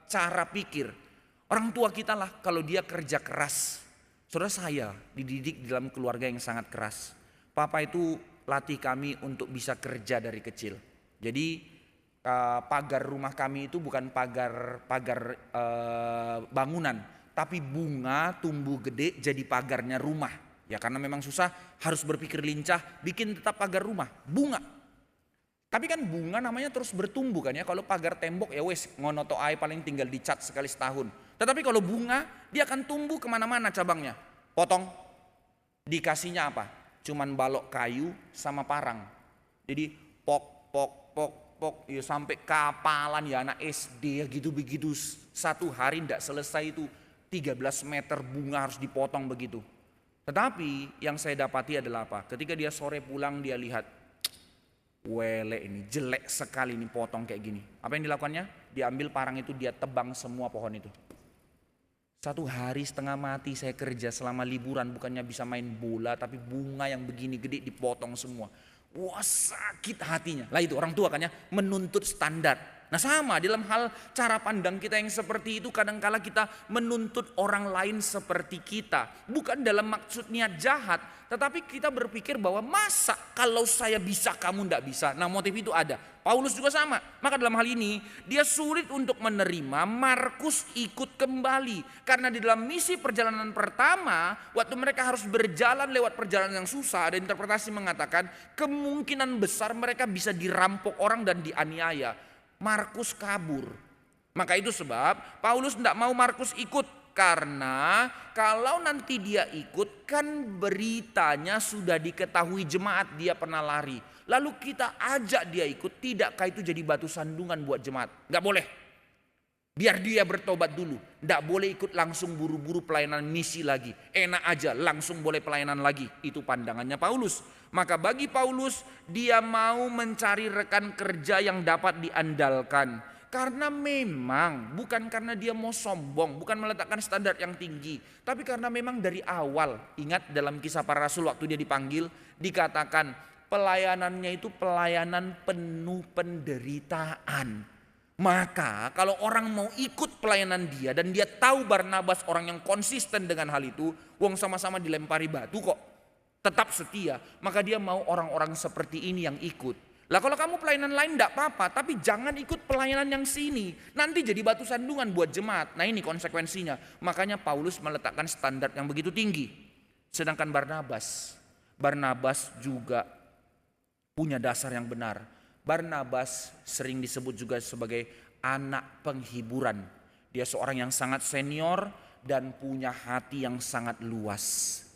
cara pikir. Orang tua kita lah kalau dia kerja keras. Saudara, saya dididik di dalam keluarga yang sangat keras. Papa itu latih kami untuk bisa kerja dari kecil. Jadi pagar rumah kami itu bukan pagar bangunan, tapi bunga tumbuh gede jadi pagarnya rumah. Ya karena memang susah, harus berpikir lincah, bikin tetap pagar rumah, bunga. Tapi kan bunga namanya terus bertumbuh kan ya. Kalau pagar tembok ya wes ngono to ae, paling tinggal dicat sekali setahun. Tetapi kalau bunga dia akan tumbuh kemana-mana cabangnya. Potong, dikasihnya apa? Cuman balok kayu sama parang. Jadi pok ya sampai kapalan ya anak SD ya gitu begitu. Satu hari tidak selesai itu 13 meter bunga harus dipotong begitu. Tetapi yang saya dapati adalah apa? Ketika dia sore pulang dia lihat, wele ini jelek sekali ini potong kayak gini. Apa yang dilakukannya? Dia ambil parang itu, dia tebang semua pohon itu. 1 hari setengah mati saya kerja selama liburan, bukannya bisa main bola, tapi bunga yang begini gede dipotong semua. Wah, sakit hatinya. Lah itu orang tua kan ya, menuntut standar. Nah sama dalam hal cara pandang kita yang seperti itu, kadangkala kita menuntut orang lain seperti kita. Bukan dalam maksud niat jahat, tetapi kita berpikir bahwa masa kalau saya bisa kamu tidak bisa. Nah motif itu ada. Paulus juga sama. Maka dalam hal ini dia sulit untuk menerima Markus ikut kembali. Karena di dalam misi perjalanan pertama, waktu mereka harus berjalan lewat perjalanan yang susah, ada interpretasi mengatakan kemungkinan besar mereka bisa dirampok orang dan dianiaya. Markus kabur. Maka itu sebab Paulus tidak mau Markus ikut. Karena kalau nanti dia ikut kan beritanya sudah diketahui jemaat dia pernah lari. Lalu kita ajak dia ikut, tidakkah itu jadi batu sandungan buat jemaat? Gak boleh. Biar dia bertobat dulu. Gak boleh ikut langsung buru-buru pelayanan misi lagi. Enak aja langsung boleh pelayanan lagi. Itu pandangannya Paulus. Maka bagi Paulus dia mau mencari rekan kerja yang dapat diandalkan. Karena memang bukan karena dia mau sombong, bukan meletakkan standar yang tinggi, tapi karena memang dari awal, ingat dalam Kisah Para Rasul waktu dia dipanggil, dikatakan pelayanannya itu pelayanan penuh penderitaan. Maka kalau orang mau ikut pelayanan dia dan dia tahu Barnabas orang yang konsisten dengan hal itu, wong sama-sama dilempari batu kok, tetap setia, maka dia mau orang-orang seperti ini yang ikut. Lah kalau kamu pelayanan lain enggak apa-apa, tapi jangan ikut pelayanan yang sini. Nanti jadi batu sandungan buat jemaat. Nah ini konsekuensinya. Makanya Paulus meletakkan standar yang begitu tinggi. Sedangkan Barnabas juga punya dasar yang benar. Barnabas sering disebut juga sebagai anak penghiburan. Dia seorang yang sangat senior dan punya hati yang sangat luas.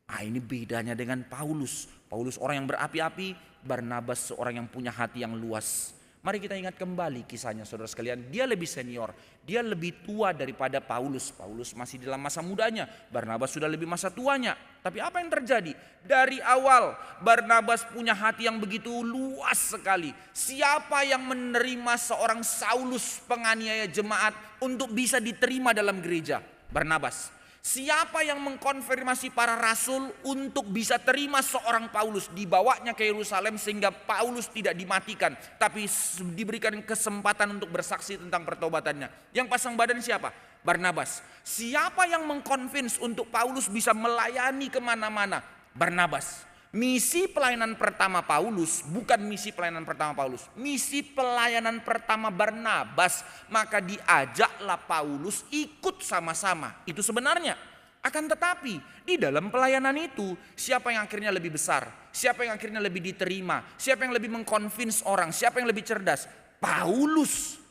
Ini bedanya dengan Paulus. Paulus orang yang berapi-api, Barnabas seorang yang punya hati yang luas. Mari kita ingat kembali kisahnya saudara sekalian. Dia lebih senior, dia lebih tua daripada Paulus. Paulus masih dalam masa mudanya, Barnabas sudah lebih masa tuanya. Tapi apa yang terjadi? Dari awal Barnabas punya hati yang begitu luas sekali. Siapa yang menerima seorang Saulus penganiaya jemaat untuk bisa diterima dalam gereja? Barnabas. Siapa yang mengkonfirmasi para rasul untuk bisa terima seorang Paulus, dibawanya ke Yerusalem sehingga Paulus tidak dimatikan, tapi diberikan kesempatan untuk bersaksi tentang pertobatannya. Yang pasang badan siapa? Barnabas. Siapa yang mengkonvince untuk Paulus bisa melayani kemana-mana? Barnabas. Misi pelayanan pertama Paulus bukan misi pelayanan pertama Paulus, misi pelayanan pertama Barnabas. Maka diajaklah Paulus ikut sama-sama. Itu sebenarnya. Akan tetapi di dalam pelayanan itu siapa yang akhirnya lebih besar? Siapa yang akhirnya lebih diterima? Siapa yang lebih mengconvince orang? Siapa yang lebih cerdas? Paulus.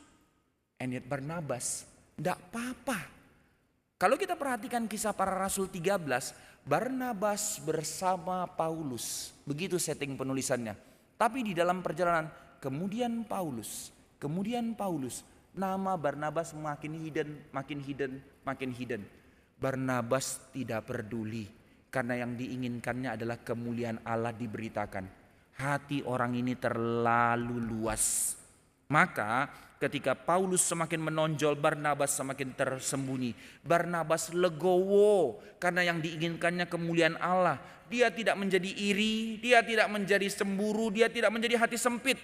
And yet Barnabas tidak apa-apa. Kalau kita perhatikan Kisah Para Rasul 13, Barnabas bersama Paulus. Begitu setting penulisannya. Tapi di dalam perjalanan kemudian Paulus. Nama Barnabas makin hidden. Barnabas tidak peduli. Karena yang diinginkannya adalah kemuliaan Allah diberitakan. Hati orang ini terlalu luas. Maka ketika Paulus semakin menonjol, Barnabas semakin tersembunyi. Barnabas legowo karena yang diinginkannya kemuliaan Allah. Dia tidak menjadi iri, dia tidak menjadi cemburu, dia tidak menjadi hati sempit.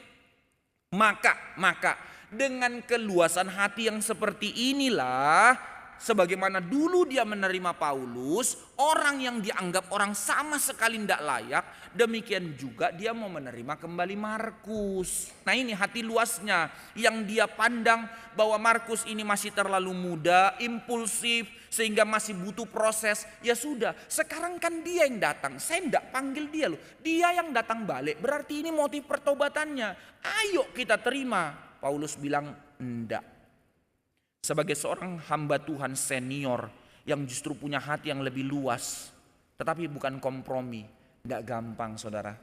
Maka dengan keluasan hati yang seperti inilah, sebagaimana dulu dia menerima Paulus, orang yang dianggap orang sama sekali tidak layak, demikian juga dia mau menerima kembali Markus. Nah ini hati luasnya yang dia pandang bahwa Markus ini masih terlalu muda, impulsif, sehingga masih butuh proses. Ya sudah, sekarang kan dia yang datang, saya tidak panggil dia loh. Dia yang datang balik, berarti ini motif pertobatannya. Ayo kita terima. Paulus bilang enggak. Sebagai seorang hamba Tuhan senior yang justru punya hati yang lebih luas, tetapi bukan kompromi, tidak gampang saudara.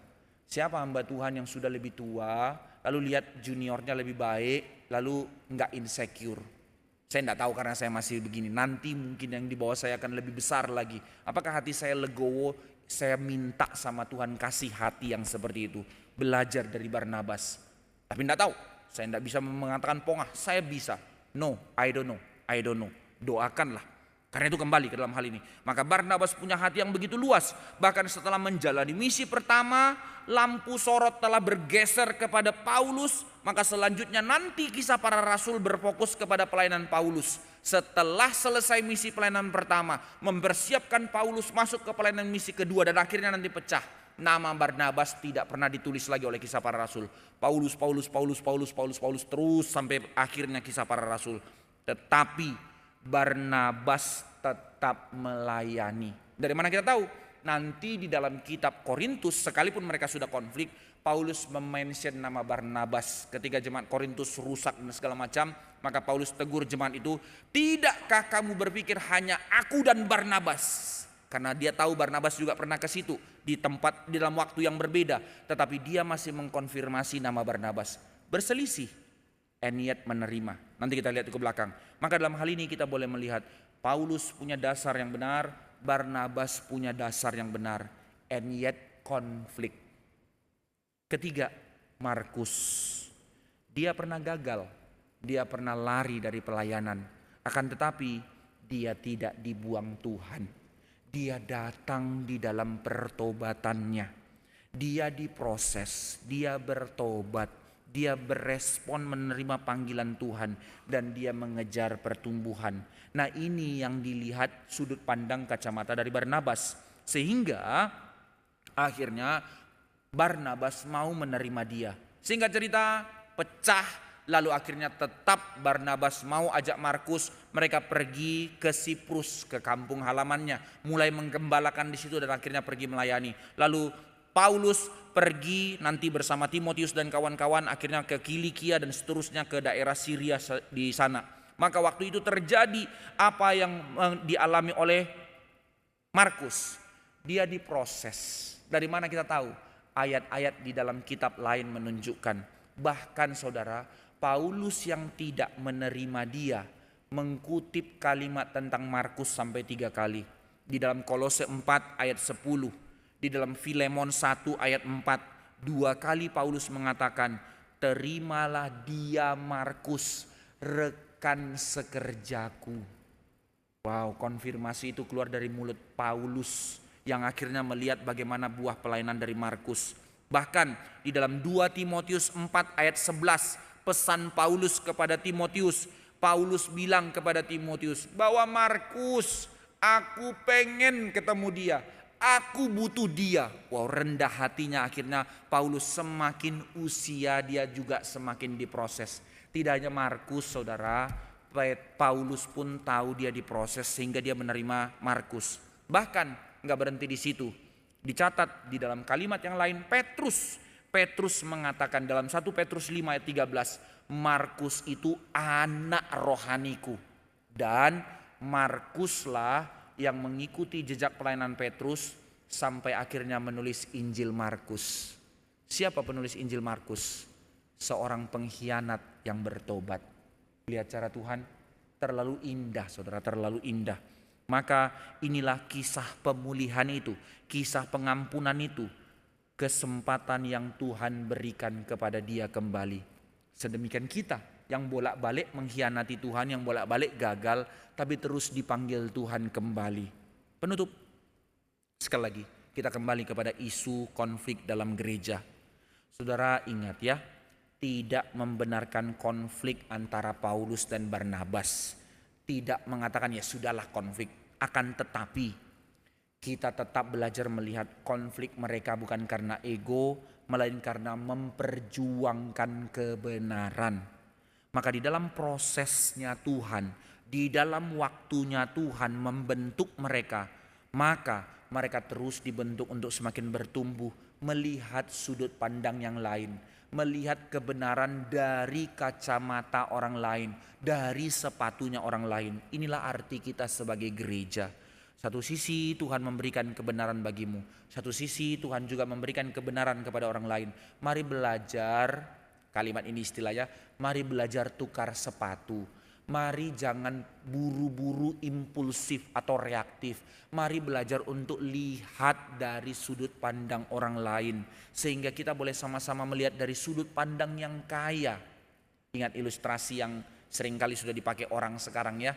Siapa hamba Tuhan yang sudah lebih tua, lalu lihat juniornya lebih baik, lalu nggak insecure? Saya tidak tahu karena saya masih begini. Nanti mungkin yang di bawah saya akan lebih besar lagi. Apakah hati saya legowo? Saya minta sama Tuhan kasih hati yang seperti itu. Belajar dari Barnabas. Tapi tidak tahu. Saya tidak bisa mengatakan pongah. Saya bisa. No, I don't know. Doakanlah. Karena itu kembali ke dalam hal ini. Maka Barnabas punya hati yang begitu luas. Bahkan setelah menjalani misi pertama, lampu sorot telah bergeser kepada Paulus. Maka selanjutnya nanti Kisah Para Rasul berfokus kepada pelayanan Paulus. Setelah selesai misi pelayanan pertama, mempersiapkan Paulus masuk ke pelayanan misi kedua dan akhirnya nanti pecah. Nama Barnabas tidak pernah ditulis lagi oleh Kisah Para Rasul. Paulus terus sampai akhirnya Kisah Para Rasul. Tetapi Barnabas tetap melayani. Dari mana kita tahu? nanti di dalam kitab Korintus sekalipun mereka sudah konflik, Paulus memention nama Barnabas. Ketika jemaat Korintus rusak dan segala macam, maka Paulus tegur jemaat itu, tidakkah kamu berpikir hanya aku dan Barnabas? Karena dia tahu Barnabas juga pernah ke situ di dalam waktu yang berbeda, tetapi dia masih mengkonfirmasi nama Barnabas. Berselisih, and yet menerima. Nanti kita lihat ke belakang. Maka dalam hal ini kita boleh melihat Paulus punya dasar yang benar, Barnabas punya dasar yang benar, and yet konflik. Ketiga, Markus. Dia pernah gagal, dia pernah lari dari pelayanan, akan tetapi dia tidak dibuang Tuhan. Dia datang di dalam pertobatannya, dia diproses, dia bertobat, dia berespon menerima panggilan Tuhan, dan dia mengejar pertumbuhan. Nah, ini yang dilihat sudut pandang kacamata dari Barnabas, sehingga akhirnya Barnabas mau menerima dia. Singkat cerita, pecah, lalu akhirnya tetap Barnabas mau ajak Markus. Mereka pergi ke Siprus, ke kampung halamannya, mulai menggembalakan di situ dan akhirnya pergi melayani. Lalu Paulus pergi nanti bersama Timotius dan kawan-kawan akhirnya ke Kilikia dan seterusnya ke daerah Syria di sana. Maka waktu itu terjadi apa yang dialami oleh Markus. Dia diproses. Dari mana kita tahu? Ayat-ayat di dalam kitab lain menunjukkan. Bahkan saudara, Paulus yang tidak menerima dia mengutip kalimat tentang Markus sampai 3 kali. Di dalam Kolose 4 ayat 10. Di dalam Filemon 1 ayat 4. 2 kali Paulus mengatakan, terimalah dia Markus, rekan sekerjaku. Wow, konfirmasi itu keluar dari mulut Paulus yang akhirnya melihat bagaimana buah pelayanan dari Markus. Bahkan di dalam 2 Timotius 4 ayat 11, pesan Paulus kepada Timotius. Paulus bilang kepada Timotius bahwa Markus, aku pengen ketemu dia, aku butuh dia. Wow, rendah hatinya akhirnya Paulus semakin usia dia juga semakin diproses. Tidak hanya Markus saudara, Paulus pun tahu dia diproses sehingga dia menerima Markus. Bahkan nggak berhenti di situ. Dicatat di dalam kalimat yang lain, Petrus mengatakan dalam 1 Petrus 5 ayat 13, Markus itu anak rohaniku. Dan Markuslah yang mengikuti jejak pelayanan Petrus sampai akhirnya menulis Injil Markus. Siapa penulis Injil Markus? Seorang pengkhianat yang bertobat. Lihat cara Tuhan, terlalu indah saudara, terlalu indah. Maka inilah kisah pemulihan itu, kisah pengampunan itu, kesempatan yang Tuhan berikan kepada dia kembali. Sedemikian kita yang bolak-balik mengkhianati Tuhan, yang bolak-balik gagal, tapi terus dipanggil Tuhan kembali. Penutup, sekali lagi kita kembali kepada isu konflik dalam gereja. Saudara ingat ya, tidak membenarkan konflik antara Paulus dan Barnabas. Tidak mengatakan ya sudahlah konflik. Akan tetapi kita tetap belajar melihat konflik mereka bukan karena ego, melainkan karena memperjuangkan kebenaran. Maka di dalam prosesnya Tuhan, di dalam waktunya Tuhan membentuk mereka, maka mereka terus dibentuk untuk semakin bertumbuh, melihat sudut pandang yang lain, melihat kebenaran dari kacamata orang lain, dari sepatunya orang lain. Inilah arti kita sebagai gereja. Satu sisi Tuhan memberikan kebenaran bagimu, satu sisi Tuhan juga memberikan kebenaran kepada orang lain. Mari belajar, kalimat ini istilahnya, mari belajar tukar sepatu. Mari jangan buru-buru impulsif atau reaktif. Mari belajar untuk lihat dari sudut pandang orang lain, sehingga kita boleh sama-sama melihat dari sudut pandang yang kaya. Ingat ilustrasi yang seringkali sudah dipakai orang sekarang ya,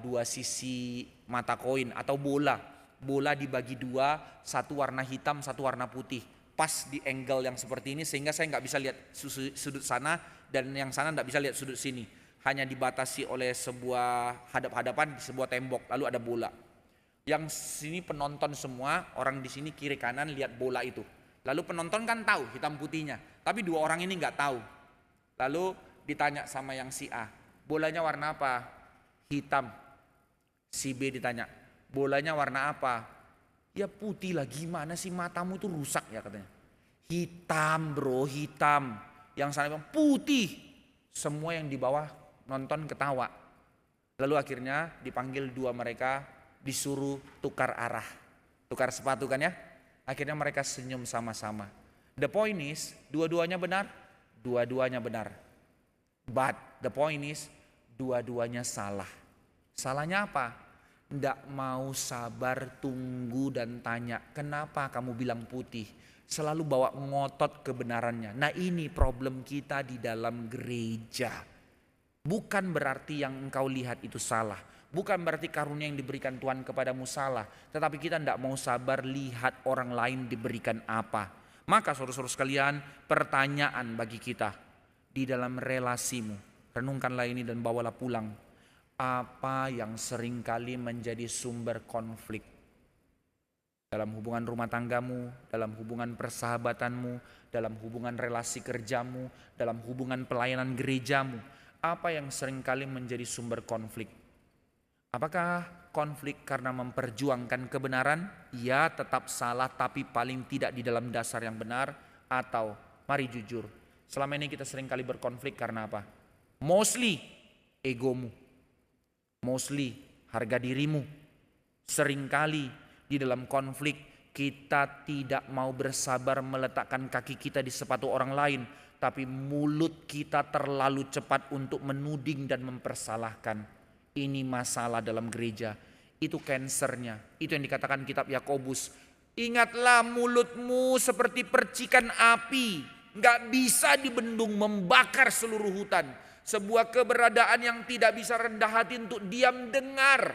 dua sisi mata koin atau bola. Bola dibagi dua, satu warna hitam, satu warna putih. Pas di angle yang seperti ini sehingga saya nggak bisa lihat sudut sana dan yang sana nggak bisa lihat sudut sini. Hanya dibatasi oleh sebuah hadap-hadapan di sebuah tembok, lalu ada bola. Yang sini penonton semua, orang di sini kiri kanan lihat bola itu. Lalu penonton kan tahu hitam putihnya, tapi dua orang ini nggak tahu. Lalu ditanya sama yang si A, bolanya warna apa? Hitam. Si B ditanya, bolanya warna apa? Ya putih lah, gimana sih matamu itu rusak ya katanya. Hitam bro, hitam. Yang sana bilang putih. Semua yang di bawah nonton ketawa. Lalu akhirnya dipanggil dua mereka, disuruh tukar arah. Tukar sepatu kan ya. Akhirnya mereka senyum sama-sama. The point is, dua-duanya benar? Dua-duanya benar. But the point is, dua-duanya salah. Salahnya apa? Tidak mau sabar tunggu dan tanya, kenapa kamu bilang putih? Selalu bawa ngotot kebenarannya. Nah ini problem kita di dalam gereja. Bukan berarti yang engkau lihat itu salah. Bukan berarti karunia yang diberikan Tuhan kepadamu salah. Tetapi kita tidak mau sabar lihat orang lain diberikan apa. Maka saudara-saudara sekalian, pertanyaan bagi kita di dalam relasimu. Renungkanlah ini dan bawalah pulang. Apa yang seringkali menjadi sumber konflik dalam hubungan rumah tanggamu, dalam hubungan persahabatanmu, dalam hubungan relasi kerjamu, dalam hubungan pelayanan gerejamu. Apa yang seringkali menjadi sumber konflik? Apakah konflik karena memperjuangkan kebenaran? Ya, tetap salah tapi paling tidak di dalam dasar yang benar. Atau mari jujur, selama ini kita seringkali berkonflik karena apa? Mostly egomu, mostly harga dirimu. Seringkali di dalam konflik kita tidak mau bersabar meletakkan kaki kita di sepatu orang lain. Tapi mulut kita terlalu cepat untuk menuding dan mempersalahkan. Ini masalah dalam gereja. Itu cancernya. Itu yang dikatakan kitab Yakobus. Ingatlah mulutmu seperti percikan api. Gak bisa dibendung, membakar seluruh hutan. Sebuah keberadaan yang tidak bisa rendah hati untuk diam dengar.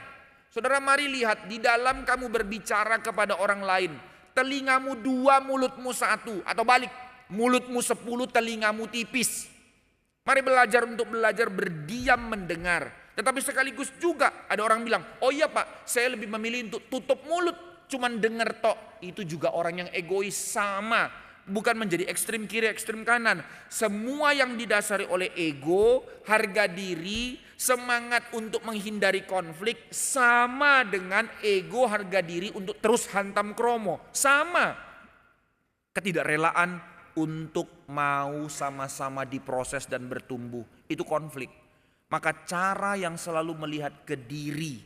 Saudara mari lihat, di dalam kamu berbicara kepada orang lain, telingamu 2, mulutmu 1, atau balik, mulutmu 10, telingamu tipis. Mari belajar untuk belajar berdiam mendengar. Tetapi sekaligus juga ada orang bilang, oh iya pak, saya lebih memilih untuk tutup mulut, cuman dengar tok. Itu juga orang yang egois sama. Bukan menjadi ekstrem kiri, ekstrem kanan. Semua yang didasari oleh ego, harga diri, semangat untuk menghindari konflik sama dengan ego, harga diri untuk terus hantam kromo. Sama. Ketidakrelaan untuk mau sama-sama diproses dan bertumbuh. Itu konflik. Maka cara yang selalu melihat ke diri,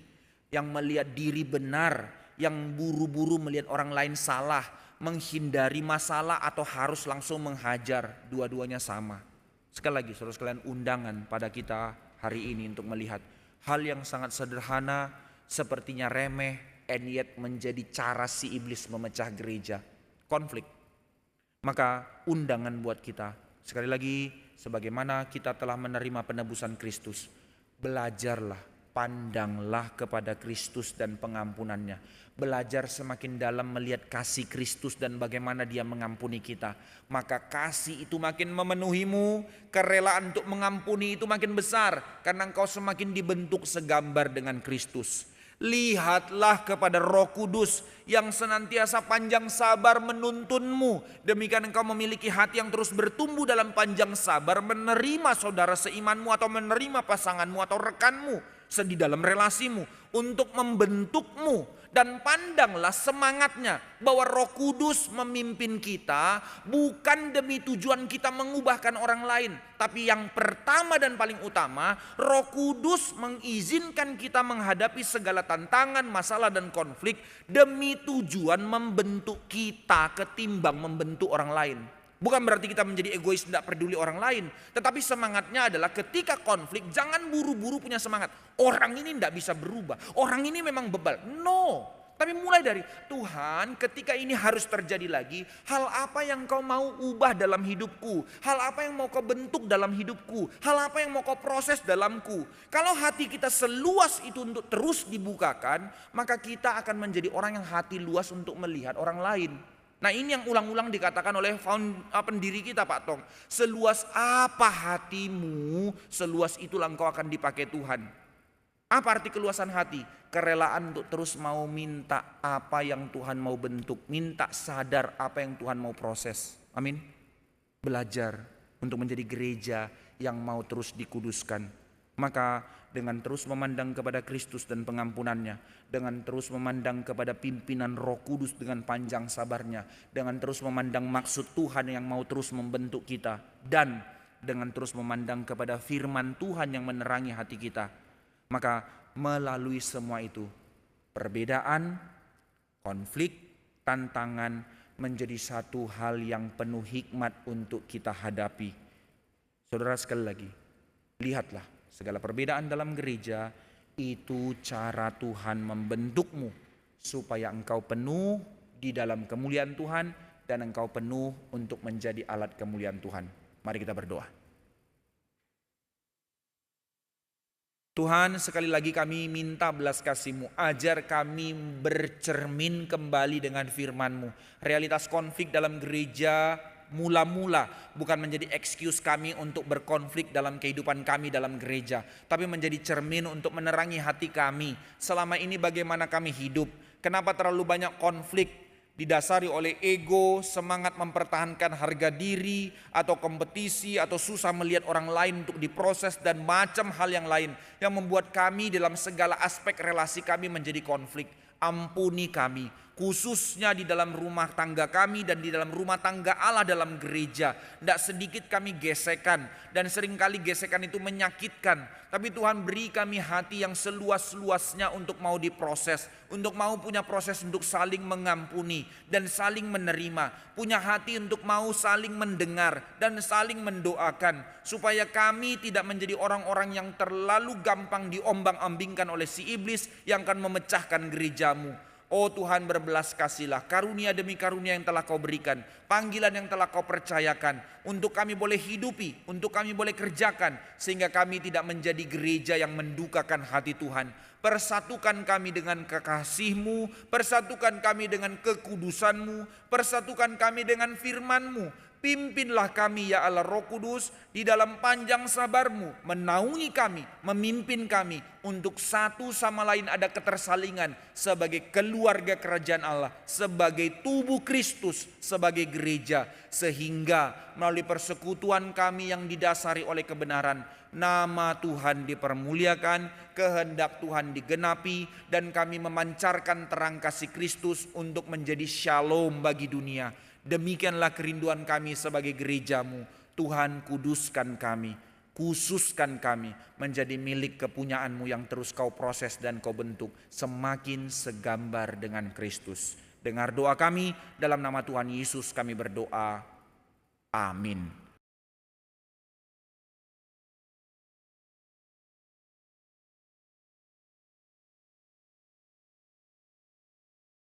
yang melihat diri benar, yang buru-buru melihat orang lain salah, menghindari masalah atau harus langsung menghajar, dua-duanya sama. Sekali lagi saudara sekalian, undangan pada kita hari ini untuk melihat hal yang sangat sederhana, sepertinya remeh, and yet menjadi cara si iblis memecah gereja, konflik. Maka undangan buat kita, sekali lagi, sebagaimana kita telah menerima penebusan Kristus, belajarlah, pandanglah kepada Kristus dan pengampunannya. Belajar semakin dalam melihat kasih Kristus dan bagaimana dia mengampuni kita. Maka kasih itu makin memenuhimu, kerelaan untuk mengampuni itu makin besar. Karena engkau semakin dibentuk segambar dengan Kristus. Lihatlah kepada Roh Kudus yang senantiasa panjang sabar menuntunmu. Demikian engkau memiliki hati yang terus bertumbuh dalam panjang sabar menerima saudara seimanmu atau menerima pasanganmu atau rekanmu di dalam relasimu untuk membentukmu. Dan pandanglah semangatnya bahwa Roh Kudus memimpin kita bukan demi tujuan kita mengubahkan orang lain. Tapi yang pertama dan paling utama, Roh Kudus mengizinkan kita menghadapi segala tantangan, masalah dan konflik demi tujuan membentuk kita ketimbang membentuk orang lain. Bukan berarti kita menjadi egois, tidak peduli orang lain. Tetapi semangatnya adalah ketika konflik jangan buru-buru punya semangat. Orang ini tidak bisa berubah. Orang ini memang bebal. No. Tapi mulai dari Tuhan, ketika ini harus terjadi lagi, hal apa yang kau mau ubah dalam hidupku? Hal apa yang mau kau bentuk dalam hidupku? Hal apa yang mau kau proses dalamku? Kalau hati kita seluas itu untuk terus dibukakan, maka kita akan menjadi orang yang hati luas untuk melihat orang lain. Nah ini yang ulang-ulang dikatakan oleh pendiri kita Pak Tong. Seluas apa hatimu, seluas itulah engkau akan dipakai Tuhan. Apa arti keluasan hati? Kerelaan untuk terus mau minta apa yang Tuhan mau bentuk. Minta sadar apa yang Tuhan mau proses. Amin. Belajar untuk menjadi gereja yang mau terus dikuduskan. Maka dengan terus memandang kepada Kristus dan pengampunannya, dengan terus memandang kepada pimpinan Roh Kudus dengan panjang sabarnya, dengan terus memandang maksud Tuhan yang mau terus membentuk kita, dan dengan terus memandang kepada firman Tuhan yang menerangi hati kita, maka melalui semua itu, perbedaan, konflik, tantangan menjadi satu hal yang penuh hikmat untuk kita hadapi. Saudara, sekali lagi, lihatlah segala perbedaan dalam gereja itu cara Tuhan membentukmu supaya engkau penuh di dalam kemuliaan Tuhan dan engkau penuh untuk menjadi alat kemuliaan Tuhan. Mari kita berdoa. Tuhan, sekali lagi kami minta belas kasih-Mu, ajar kami bercermin kembali dengan firman-Mu. Realitas konflik dalam gereja mula-mula bukan menjadi excuse kami untuk berkonflik dalam kehidupan kami dalam gereja, tapi menjadi cermin untuk menerangi hati kami. Selama ini bagaimana kami hidup, kenapa terlalu banyak konflik didasari oleh ego, semangat mempertahankan harga diri, atau kompetisi, atau susah melihat orang lain untuk diproses, dan macam hal yang lain yang membuat kami dalam segala aspek relasi kami menjadi konflik. Ampuni kami, khususnya di dalam rumah tangga kami dan di dalam rumah tangga Allah dalam gereja. Tidak sedikit kami gesekan, dan seringkali gesekan itu menyakitkan. Tapi Tuhan, beri kami hati yang seluas-luasnya untuk mau diproses, untuk mau punya proses untuk saling mengampuni dan saling menerima, punya hati untuk mau saling mendengar dan saling mendoakan, supaya kami tidak menjadi orang-orang yang terlalu gampang diombang-ambingkan oleh si iblis yang akan memecahkan gerejamu. Oh Tuhan, berbelas kasihlah, karunia demi karunia yang telah Kau berikan, panggilan yang telah Kau percayakan, untuk kami boleh hidupi, untuk kami boleh kerjakan, sehingga kami tidak menjadi gereja yang mendukakan hati Tuhan. Persatukan kami dengan kekasih-Mu, persatukan kami dengan kekudusan-Mu, persatukan kami dengan firman-Mu. Pimpinlah kami ya Allah Roh Kudus di dalam panjang sabar-Mu, menaungi kami, memimpin kami untuk satu sama lain ada ketersalingan sebagai keluarga kerajaan Allah, sebagai tubuh Kristus, sebagai gereja, sehingga melalui persekutuan kami yang didasari oleh kebenaran, nama Tuhan dipermuliakan, kehendak Tuhan digenapi, dan kami memancarkan terang kasih Kristus untuk menjadi shalom bagi dunia. Demikianlah kerinduan kami sebagai gereja-Mu. Tuhan, kuduskan kami, khususkan kami menjadi milik kepunyaan-Mu yang terus Kau proses dan Kau bentuk semakin segambar dengan Kristus. Dengar doa kami, dalam nama Tuhan Yesus kami berdoa. Amin.